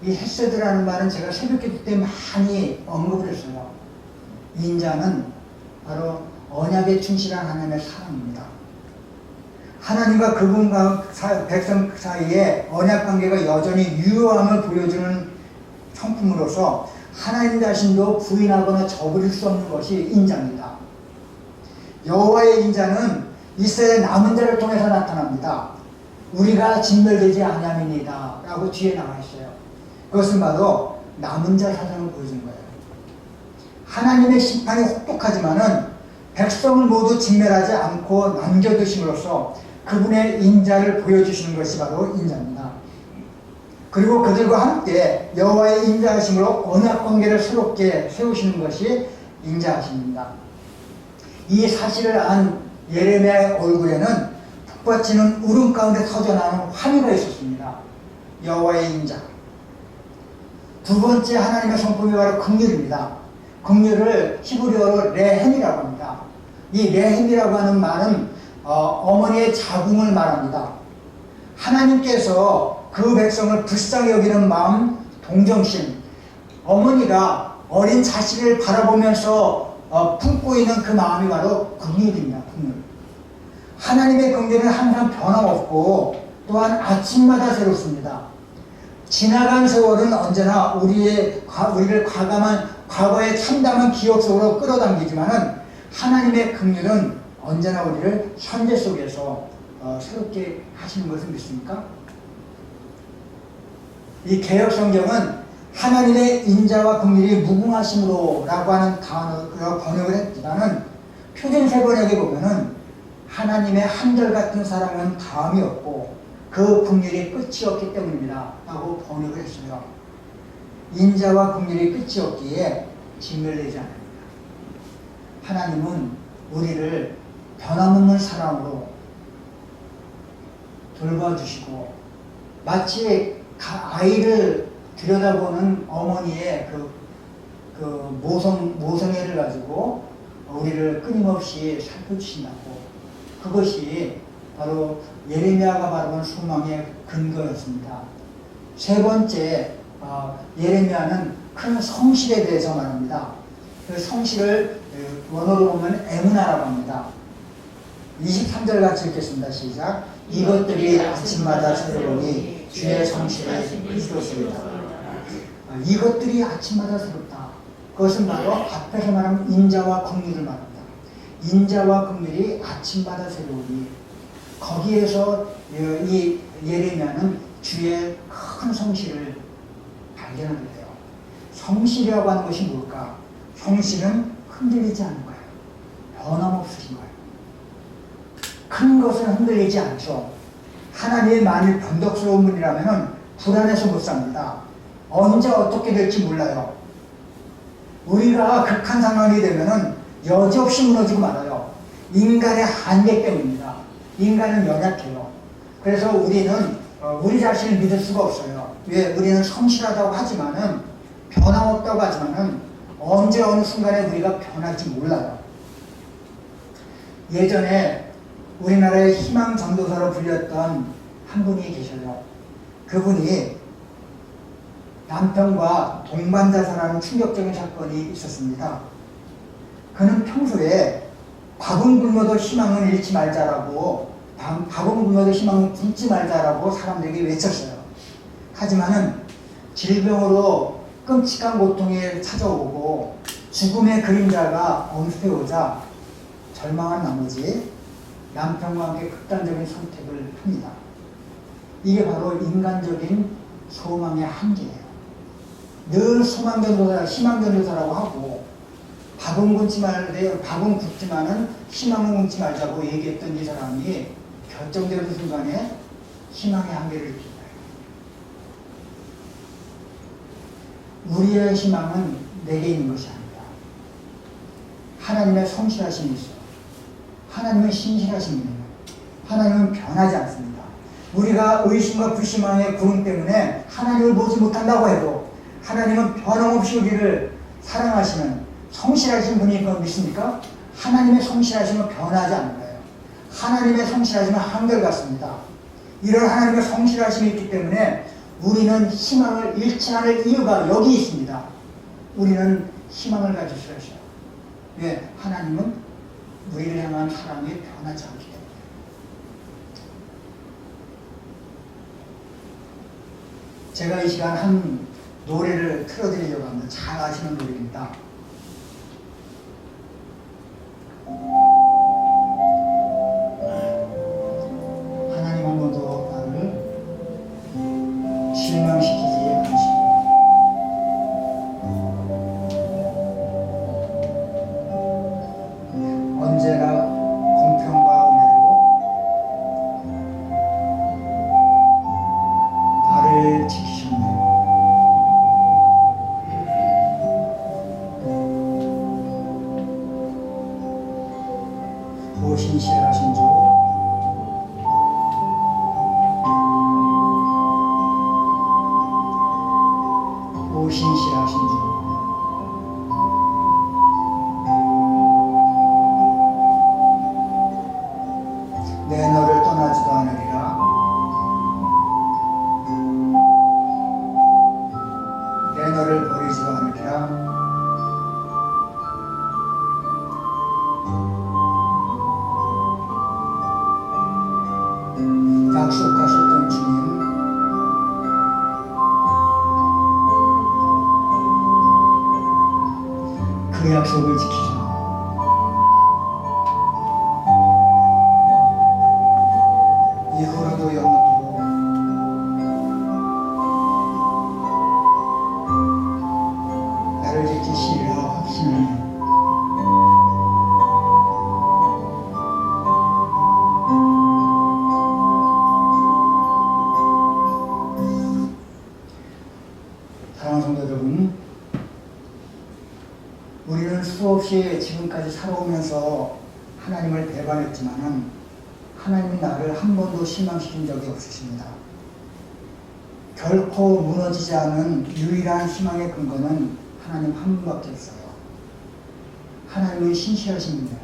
이 헤세드라는 말은 제가 새벽기도 때 많이 언급을 했어요. 인자는 바로 언약에 충실한 하나님의 사랑입니다. 하나님과 그분과 백성 사이에 언약관계가 여전히 유효함을 보여주는 성품으로서 하나님 자신도 부인하거나 저버릴 수 없는 것이 인자입니다. 여호와의 인자는 이스라엘 남은 자를 통해서 나타납니다. 우리가 진멸되지 아니함이니이다 라고 뒤에 나와 있어요. 그것은 바로 남은 자 사상을 보여준 거예요. 하나님의 심판이 혹독하지만은 백성을 모두 진멸하지 않고 남겨두심으로써 그분의 인자를 보여주시는 것이 바로 인자입니다. 그리고 그들과 함께 여호와의 인자하심으로 언약관계를 새롭게 세우시는 것이 인자하심입니다. 이 사실을 안 예레미야의 얼굴에는 북받치는 울음 가운데 터져나오는 환희가 있었습니다. 여호와의 인자. 두 번째 하나님의 성품이 바로 긍휼입니다. 긍휼을 히브리어로 레헴이라고 합니다. 이 레헴이라고 하는 말은 어머니의 자궁을 말합니다. 하나님께서 그 백성을 불쌍히 여기는 마음, 동정심, 어머니가 어린 자식을 바라보면서 품고 있는 그 마음이 바로 긍휼입니다. 긍휼. 하나님의 긍휼은 항상 변함없고 또한 아침마다 새롭습니다. 지나간 세월은 언제나 우리를 과감한 과거의 참담한 기억 속으로 끌어당기지만은 하나님의 긍휼은 언제나 우리를 현재 속에서 새롭게 하시는 것을 믿습니까? 이 개역 성경은 하나님의 인자와 긍휼이 무궁하심으로 라고 하는 단어로 번역을 했지만은 표준세 번역에 보면은 하나님의 한결같은 사랑은 다음이 없고 그 긍휼이 끝이 없기 때문입니다 라고 번역을 했어요. 인자와 긍휼이 끝이 없기에 진멸되지 않습니다. 하나님은 우리를 변함없는 사랑으로 돌봐주시고 마치 아이를 들여다보는 어머니의 그 모성애를 가지고 우리를 끊임없이 살펴주신다고. 그것이 바로 예레미야가 바라본 소망의 근거였습니다. 세 번째, 예레미야는 큰 성실에 대해서 말합니다. 그 성실을 원어로 보면 에무나라고 합니다. 23절 같이 읽겠습니다. 시작. 이것들이 아침마다 새로우니 주의 성실에 이루었습니다. 이것들이 아침마다 새롭다. 그것은 바로 앞에서 말한 인자와 긍휼을 말합니다. 인자와 긍휼이 아침마다 새로우니 거기에서 이 예레미야는 주의 큰 성실을 발견하게 돼요. 성실이라고 하는 것이 뭘까? 성실은 흔들리지 않는 거예요. 변함없으신 거예요. 큰 것은 흔들리지 않죠. 하나님이 만일 변덕스러운 분이라면 불안해서 못 삽니다. 언제 어떻게 될지 몰라요. 우리가 극한 상황이 되면은 여지없이 무너지고 말아요. 인간의 한계 때문입니다. 인간은 연약해요. 그래서 우리는 우리 자신을 믿을 수가 없어요. 왜? 우리는 성실하다고 하지만은 변함없다고 하지만은 언제 어느 순간에 우리가 변할지 몰라요. 예전에 우리나라의 희망 전도사로 불렸던 한 분이 계셔요. 그분이 남편과 동반자살하는 충격적인 사건이 있었습니다. 그는 평소에 밥은 굶어도 희망은 잃지 말자라고, 밥은 굶어도 희망은 굶지 말자라고 사람들에게 외쳤어요. 하지만은 질병으로 끔찍한 고통이 찾아오고 죽음의 그림자가 엄습해오자 절망한 나머지 남편과 함께 극단적인 선택을 합니다. 이게 바로 인간적인 소망의 한계예요. 늘 소망전도사, 희망전도사라고 하고 밥은 굶지만은 희망은 굶지 말자고 얘기했던 이 사람이 결정되는 순간에 희망의 한계를 느낀다. 우리의 희망은 내게 있는 것이 아니다. 하나님의 성실하심이 있어. 하나님은 신실하십니다. 하나님은 변하지 않습니다. 우리가 의심과 불신망의 구름 때문에 하나님을 보지 못한다고 해도 하나님은 변함없이 우리를 사랑하시는 성실하신 분인 걸 믿습니까? 하나님의 성실하심은 변하지 않는 거예요. 하나님의 성실하심은 한결같습니다. 이런 하나님의 성실하심이 있기 때문에 우리는 희망을 잃지 않을 이유가 여기 있습니다. 우리는 희망을 가질 수 있어요. 왜? 하나님은 우리를 향한 사랑이 변하지 않기 때문에. 제가 이 시간 한 노래를 틀어드리려고 합니다. 잘 아시는 노래입니다. 하나님 한 번도 나를 실망시키지 않으시고 언제나 공평과 은혜로 나를 지키셨네. 오 신실하신 주, 오 신실하신 주, 내 너를 떠나지도 않으리라. 그 약속을 지키자. 이후로도 영원토록 나를 지키시리라 확신하네. 사랑하는 성도 여러분, 우리는 수없이 지금까지 살아오면서 하나님을 배반했지만은 하나님은 나를 한 번도 실망시킨 적이 없으십니다. 결코 무너지지 않은 유일한 희망의 근거는 하나님 한 분밖에 없어요. 하나님은 신실하십니다.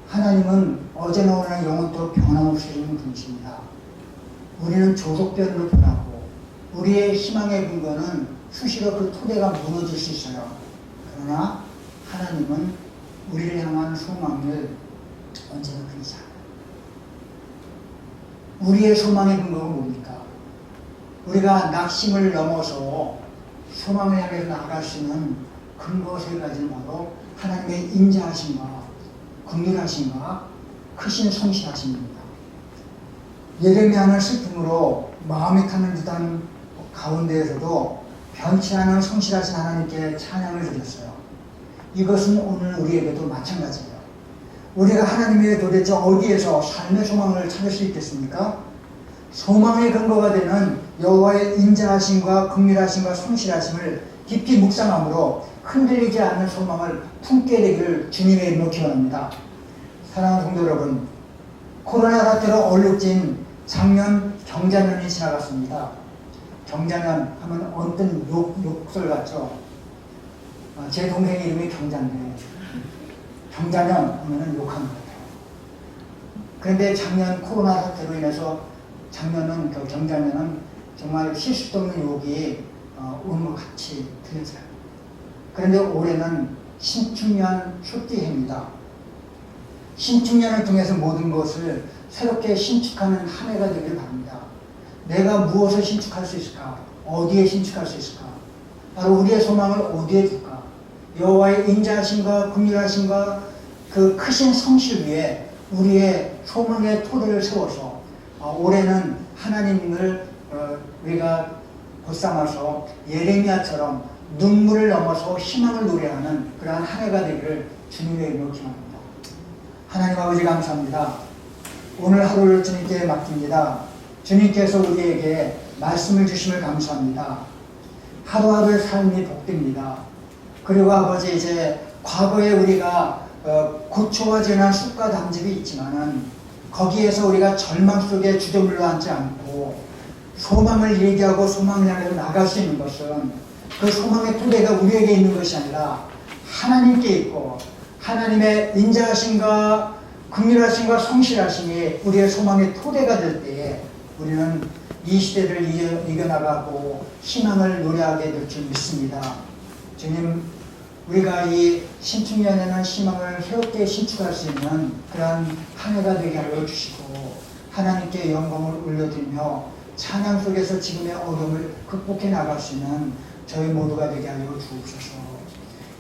하나님은 어제나 오늘나 영원토록 변함없으신 분이십니다. 우리는 조속변으로 변하고 우리의 희망의 근거는 수시로 그 토대가 무너질 수 있어요. 그러나 하나님은 우리를 향한 소망을 언제나 끊이지 않아요. 우리의 소망의 근거가 뭡니까? 우리가 낙심을 넘어서 소망을 향해서 나아갈 수 있는 근거 세 가지는 바로 하나님의 인자하심과 긍휼하심과 크신 성실하심입니다. 예레미야는 슬픔으로 마음이 타는 듯한 가운데에서도 변치 않은 성실하신 하나님께 찬양을 드렸어요. 이것은 오늘 우리에게도 마찬가지예요. 우리가 하나님의 도대체 어디에서 삶의 소망을 찾을 수 있겠습니까? 소망의 근거가 되는 여호와의 인자하심과 긍휼하심과 성실하심을 깊이 묵상함으로 흔들리지 않는 소망을 품게 되기를 주님의 이름으로 기원합니다. 사랑하는 성도 여러분, 코로나 사태로 얼룩진 작년 경자년이 지나갔습니다. 경자년 하면 언뜻 욕설 같죠? 제 동생 이름이 경자인데 경자년 하면 욕하는 거예요. 그런데 작년 코로나 사태로 인해서 작년은 경자년은 정말 실수도 없는 욕이 오는 것 같이 들렸어요. 그런데 올해는 신축년 초띠해입니다. 신축년을 통해서 모든 것을 새롭게 신축하는 한 해가 되길 바랍니다. 내가 무엇을 신축할 수 있을까? 어디에 신축할 수 있을까? 바로 우리의 소망을 어디에 둘까? 여호와의 인자하심과 긍휼하심과 그 크신 성실 위에 우리의 소망의 토대를 세워서 올해는 하나님을 우리가 보쌈아서 예레미야처럼 눈물을 넘어서 희망을 노래하는 그러한 한 해가 되기를 주님의 이름으로 기원합니다. 하나님 아버지 감사합니다. 오늘 하루를 주님께 맡깁니다. 주님께서 우리에게 말씀을 주심을 감사합니다. 하루하루의 삶이 복됩니다. 그리고 아버지 이제 과거에 우리가 고초와 재난 쑥과 담즙이 있지만은 거기에서 우리가 절망 속에 주저물러 앉지 않고 소망을 얘기하고 소망을 향해 나갈 수 있는 것은 그 소망의 토대가 우리에게 있는 것이 아니라 하나님께 있고 하나님의 인자하심과 긍휼하심과 성실하심이 우리의 소망의 토대가 될 때에 우리는 이 시대를 이겨나가고 희망을 노래하게 될 줄 믿습니다. 주님, 우리가 이 신축년에는 희망을 새롭게 신축할 수 있는 그러한 한 해가 되게 하여 주시고 하나님께 영광을 올려드리며 찬양 속에서 지금의 어려움을 극복해 나갈 수 있는 저희 모두가 되게 하여 주옵소서.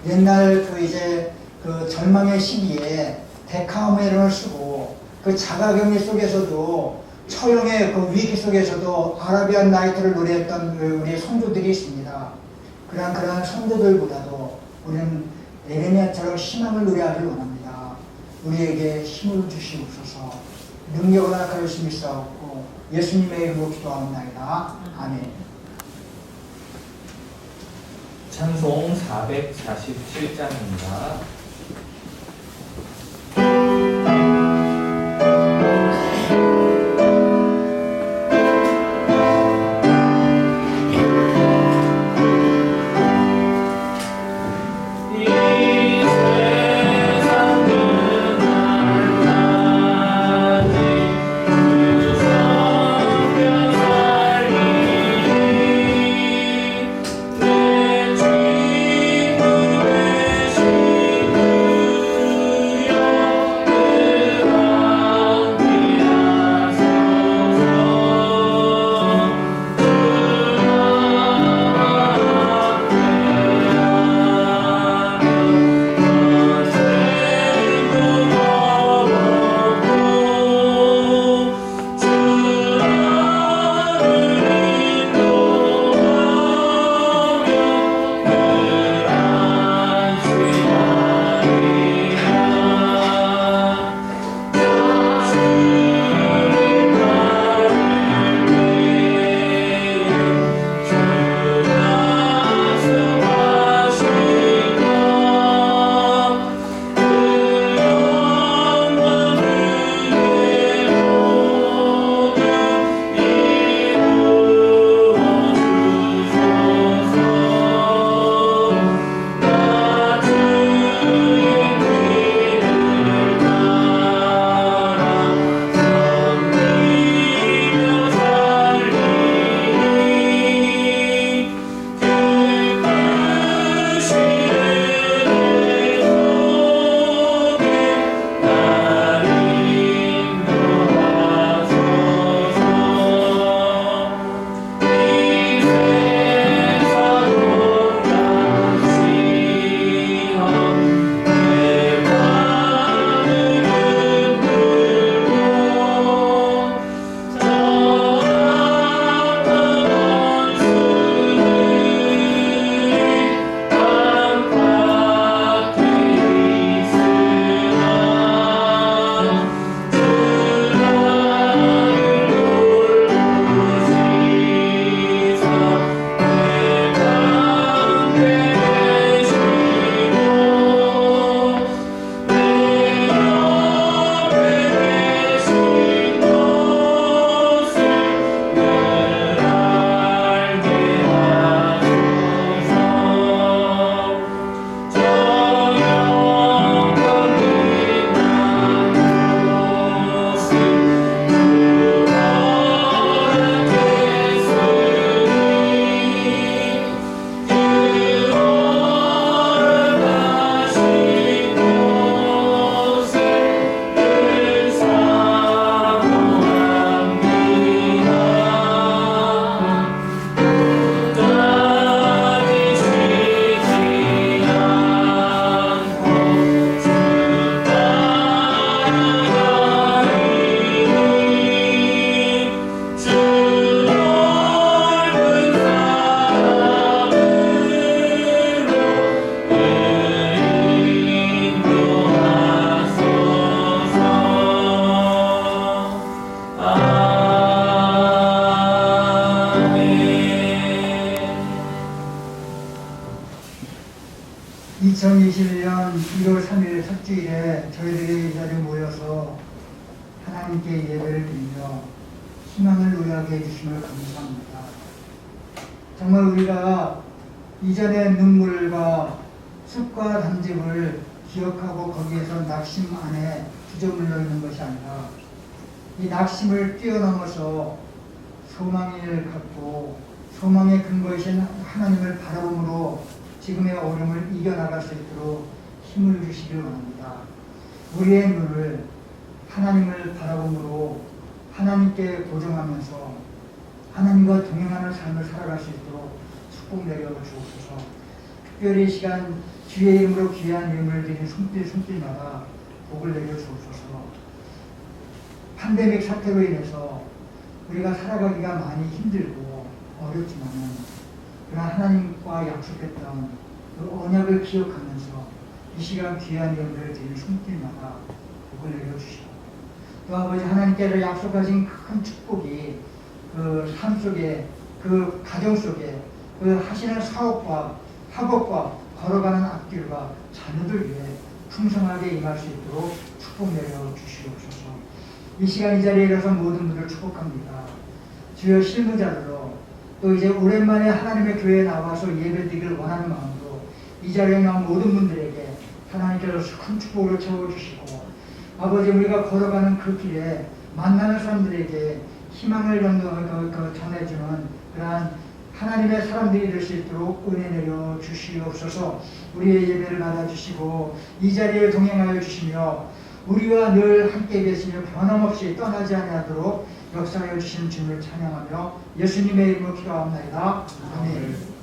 옛날 그 절망의 시기에 데카오메론을 쓰고 그 자가격리 속에서도 처형의 그 위기 속에서도 아라비안 나이트를 노래했던 우리 성도들이 있습니다. 그러한 성도들보다도 우리는 예레미야처럼 희망을 노래하길 원합니다. 우리에게 힘을 주시옵소서. 능력을 허락하여 주시니 싸웠고 예수님의 이름으로 기도하옵나이다. 아멘. 찬송 447장입니다. 내 친구의 2021년 1월 3일 첫 주일에 저희들이 이 자리에 모여서 하나님께 예배를 드리며 희망을 노래하게 해주심을 감사합니다. 정말 우리가 이전의 눈물과 습과 담즙을 기억하고 거기에서 낙심 안에 주저물러 있는 것이 아니라 이 낙심을 뛰어넘어서 소망을 갖고 소망의 근거이신 하나님을 바라봄으로 지금의 어려움을 이겨나갈 수 있도록 힘을 주시길 원합니다. 우리의 눈을 하나님을 바라봄으로 하나님께 고정하면서 하나님과 동행하는 삶을 살아갈 수 있도록 축복 내려 주옵소서. 특별히 이 시간 주의 이름으로 귀한 예물을 드린 손길마다 복을 내려 주옵소서. 팬데믹 사태로 인해서 우리가 살아가기가 많이 힘들고 어렵지만은 그러나 하나님과 약속했던 그 언약을 기억하면서 이 시간 귀한 예물을 드린 손길마다 복을 내려 주시고 또 아버지 하나님께서 약속하신 큰 축복이 그 삶 속에 그 가정 속에 그 하시는 사업과 학업과 걸어가는 앞길과 자녀들 위해 풍성하게 임할 수 있도록 축복 내려 주시옵소서. 이 시간 이 자리에 일어서 모든 분들 축복합니다. 주여 실무자들로 또 이제 오랜만에 하나님의 교회에 나와서 예배드리길 원하는 마음으로 이 자리에 나온 모든 분들에게 하나님께서 큰 축복을 채워주시고 아버지 우리가 걸어가는 그 길에 만나는 사람들에게 희망을 전해주는 그러한 하나님의 사람들이 될 수 있도록 은혜 내려 주시옵소서. 우리의 예배를 받아주시고 이 자리에 동행하여 주시며 우리와 늘 함께 계시며 변함없이 떠나지 아니하도록 역사하여 주시는 주님을 찬양하며 예수님의 이름으로 기도합니다. 아멘. 이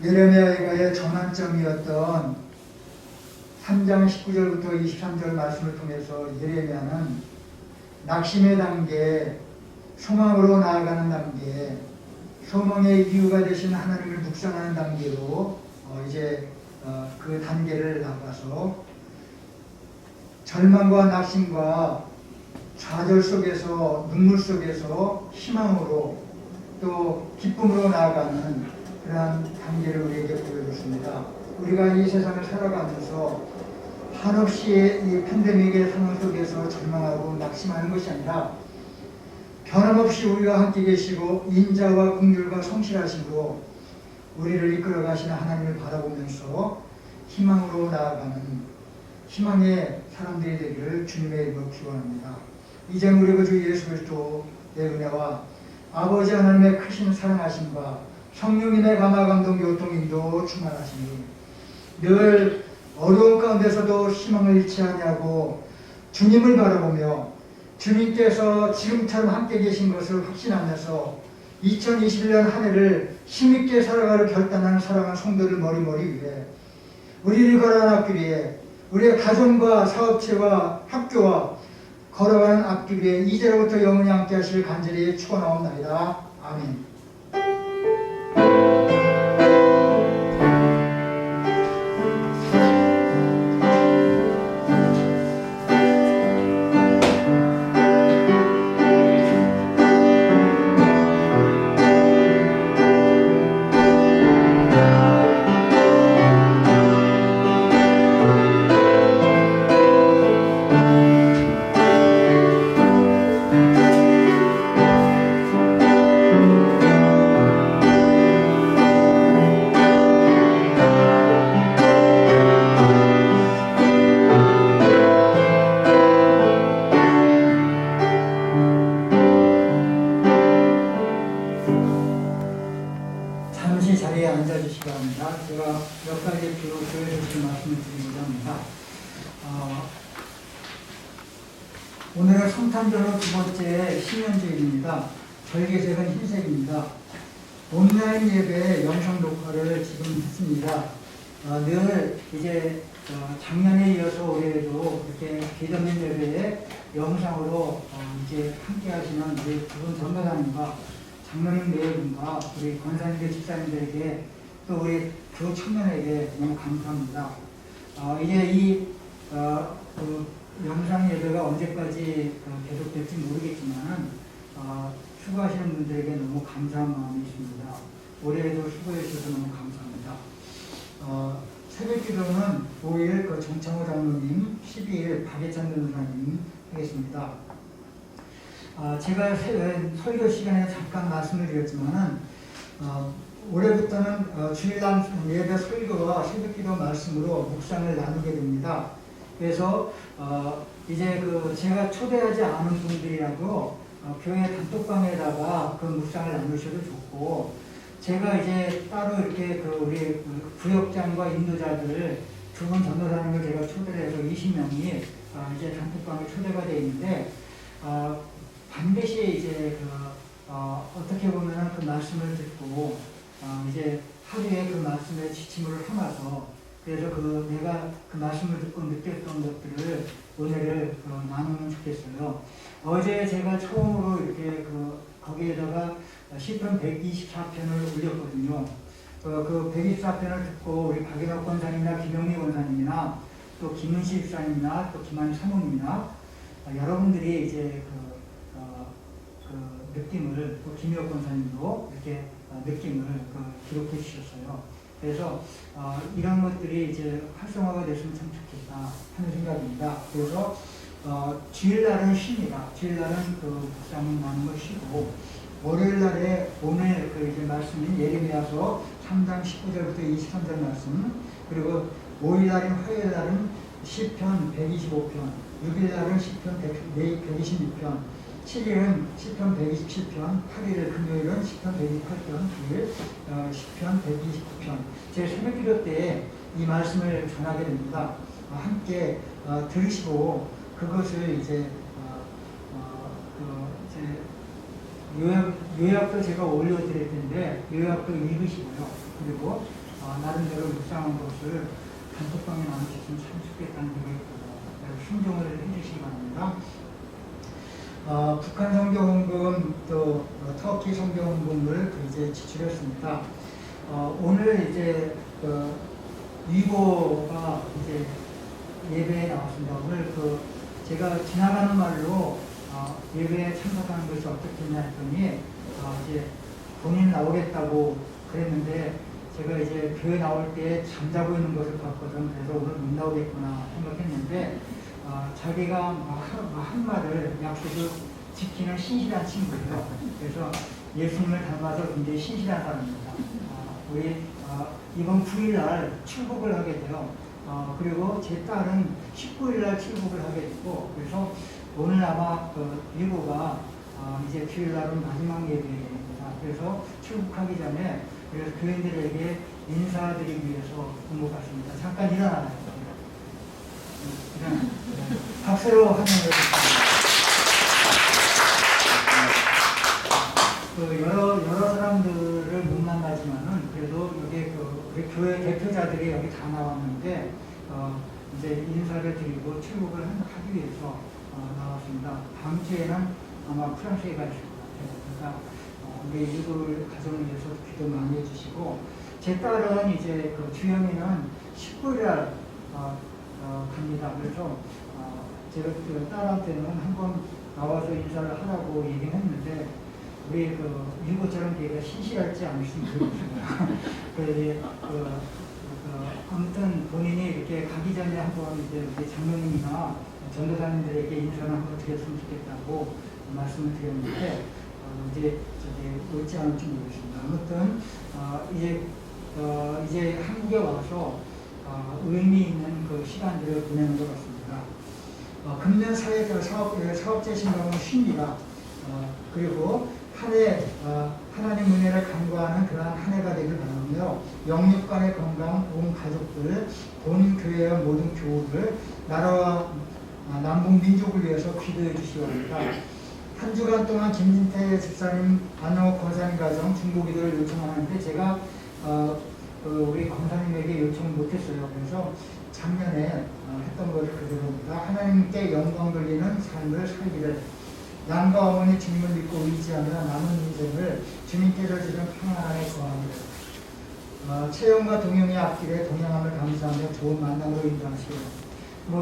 예레미야의 전환점이었던 3장 19절부터 23절 말씀을 통해서 예레미야는 낙심의 단계, 소망으로 나아가는 단계, 소망의 이유가 되신 하나님을 묵상하는 단계로 그 단계를 나가서 절망과 낙심과 좌절 속에서 눈물 속에서 희망으로 또 기쁨으로 나아가는 그러한 단계를 우리에게 보여줬습니다. 우리가 이 세상을 살아가면서 한없이 이 팬데믹의 상황 속에서 절망하고 낙심하는 것이 아니라 변함없이 우리와 함께 계시고 인자와 긍휼과 성실하시고 우리를 이끌어 가시는 하나님을 바라보면서 희망으로 나아가는 희망의 사람들이 되기를 주님의 이름으로 기원합니다. 이제는 우리 주 예수 그리스도의 은혜와 아버지 하나님의 크신 사랑하심과 성령님의 감화 감동 교통 인도 충만하시니 늘 어려운 가운데서도 희망을 잃지 아니하고 주님을 바라보며 주님께서 지금처럼 함께 계신 것을 확신하면서 2021년 한 해를 힘있게 살아가를 결단하는 사랑하는 성도를 머리머리 위해 우리를 걸어가는 앞길 위에 우리의 가정과 사업체와 학교와 걸어가는 앞길 위에 이제로부터 영원히 함께 하실 간절히 축원하옵나이다. 아멘. 잠시 자리에 앉아주시기 바랍니다. 제가 몇 가지 주로 조회해주신 말씀을 드리고자 합니다. 오늘은 성탄절로 두 번째 신년주일입니다. 절개색은 흰색입니다. 온라인 예배 영상 녹화를 지금 했습니다. 늘 이제 작년에 이어서 올해에도 이렇게 비대면 예배에 영상으로 이제 함께 하시는 우리 두 분 전도사님과 장로님 내외분과 우리 권사님들 집사님들에게 또 우리 두 청년에게 너무 감사합니다. 이제 이 영상 예배가 언제까지 계속될지 모르겠지만 수고하시는 분들에게 너무 감사한 마음이 있습니다. 올해에도 수고해 주셔서 너무 감사합니다. 새벽 기도는 5일 정창호 장로님, 12일 박예찬 변호사님 하겠습니다. 제가 설교 시간에 잠깐 말씀을 드렸지만은 올해부터는 주일날 예배 설교와 새벽기도 말씀으로 묵상을 나누게 됩니다. 그래서 이제 제가 초대하지 않은 분들이라도 교회 단톡방에다가 그 묵상을 나누셔도 좋고, 제가 이제 따로 이렇게 우리 구역장과 인도자들 두 분 전도사님을 제가 초대를 해서 20명이 이제 단톡방에 초대가 되어 있는데, 반드시 이제 어떻게 보면 그 말씀을 듣고 이제 하루에 그 말씀에 지침을 삼아서, 그래서 내가 그 말씀을 듣고 느꼈던 것들을 오늘을 나누면 좋겠어요. 어제 제가 처음으로 이렇게 거기에다가 시편 124편을 올렸거든요. 그 124편을 듣고 우리 박인옥 권사님이나 김영미 권사님이나 또 김은식 집사님이나 또 김한희 사모님이나 여러분들이 이제 느낌을, 또 김혁 권사님도 이렇게 느낌을 기록해 주셨어요. 그래서 이런 것들이 이제 활성화가 됐으면 참 좋겠다 하는 생각입니다. 그래서 주일날은 쉽니다. 주일날은 묵상을 나누는 걸 쉬고, 월요일날에 오늘 이제 말씀인 예레미야서 3장 19절부터 23절 말씀, 그리고 5일날인 화요일날은 시편 125편, 6일날은 시편 126편, 7일은 시편 127편, 8일 금요일은 시편 128편, 9일 시편 129편. 제 새벽기도 때 이 말씀을 전하게 됩니다. 함께 들으시고 그것을 이제 요약도 제가 올려드릴 텐데 요약도 읽으시고요. 그리고 나름대로 묵상한 것을 단톡방에 나눠주시면 참 좋겠다는 생각이 들어요. 순종을 해주시기 바랍니다. 북한 성교헌금 또 터키 성교헌금을 이제 지출했습니다. 오늘 이제 위고가 이제 예배에 나왔습니다. 오늘 제가 지나가는 말로 예배에 참석하는 것이 어떻겠냐 했더니 이제 본인 나오겠다고 그랬는데 제가 이제 교회 나올 때 잠자고 있는 것을 봤거든. 그래서 오늘 못 나오겠구나 생각했는데 자기가 한 말을 약속을 지키는 신실한 친구예요. 그래서 예수님을 닮아서 굉장히 신실한 사람입니다. 우리 이번 9일날 출국을 하게 돼요. 그리고 제 딸은 19일날 출국을 하게 되고, 그래서 오늘 아마 위고가 이제 9일날은 마지막 예배입니다. 그래서 출국하기 전에 그래서 교인들에게 인사드리기 위해서 본것 같습니다. 잠깐 일어나요. 박수로 환영을 해주십니다. 여러 사람들을 못 만나지만은 그래도 여기 우리 교회 대표자들이 여기 다 나왔는데 이제 인사를 드리고 출국을 하기 위해서 나왔습니다. 다음 주에는 아마 프랑스에 갈 것 같아요. 그러니까 우리 일부 가정을 위해서 기도 많이 해주시고, 제 딸은 이제 주영이는 19일날 갑니다. 그래서 제가 딸한테는 한번 나와서 인사를 하라고 얘기를 했는데 우리 유고처럼 걔가 신실할지 않을지 모르겠습니다. 아무튼 본인이 이렇게 가기 전에 한번 이제 우리 장로님이나 전도사님들에게 인사를 한번 드렸으면 좋겠다고 말씀을 드렸는데 이제 올지 않을지 모르겠습니다. 아무튼 이제 한국에 와서 의미 있는 시간들을 보내는 것 같습니다. 금년 사업제 신방은 쉽니다. 그리고 한 해 하나님 은혜를 간구하는 그러한 한 해가 되길 바라며 영육간의 건강, 온 가족들, 본 교회와 모든 교우들, 나라와 남북 민족을 위해서 기도해 주시기 바랍니다. 한 주간 동안 김진태 집사님, 안영옥 권사님 가정 중보기도를 요청하는데 제가 우리 권사님에게 요청을 못했어요. 그래서 작년에 했던 것을 그대로입니다. 하나님께 영광 돌리는 삶을 살기를, 남과 어머니 주님을 믿고 의지하며 남은 인생을 주님께서 주는 평안 안에 거하기를, 채영과 동영의 앞길에 동행함을 감사하며 좋은 만남으로 인도하시기를.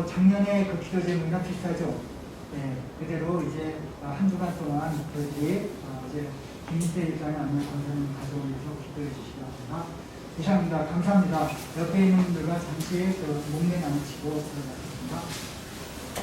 작년에 기도 제목이랑 비슷하죠. 네, 그대로 이제 한 주간 동안 이제 김인태 일장의 안녕 권사님 가족을 위해서 기도해 주시기 바랍니다. 이상입니다. 감사합니다. 옆에 있는 분들과 잠시 목례 나누시고 들어가겠습니다.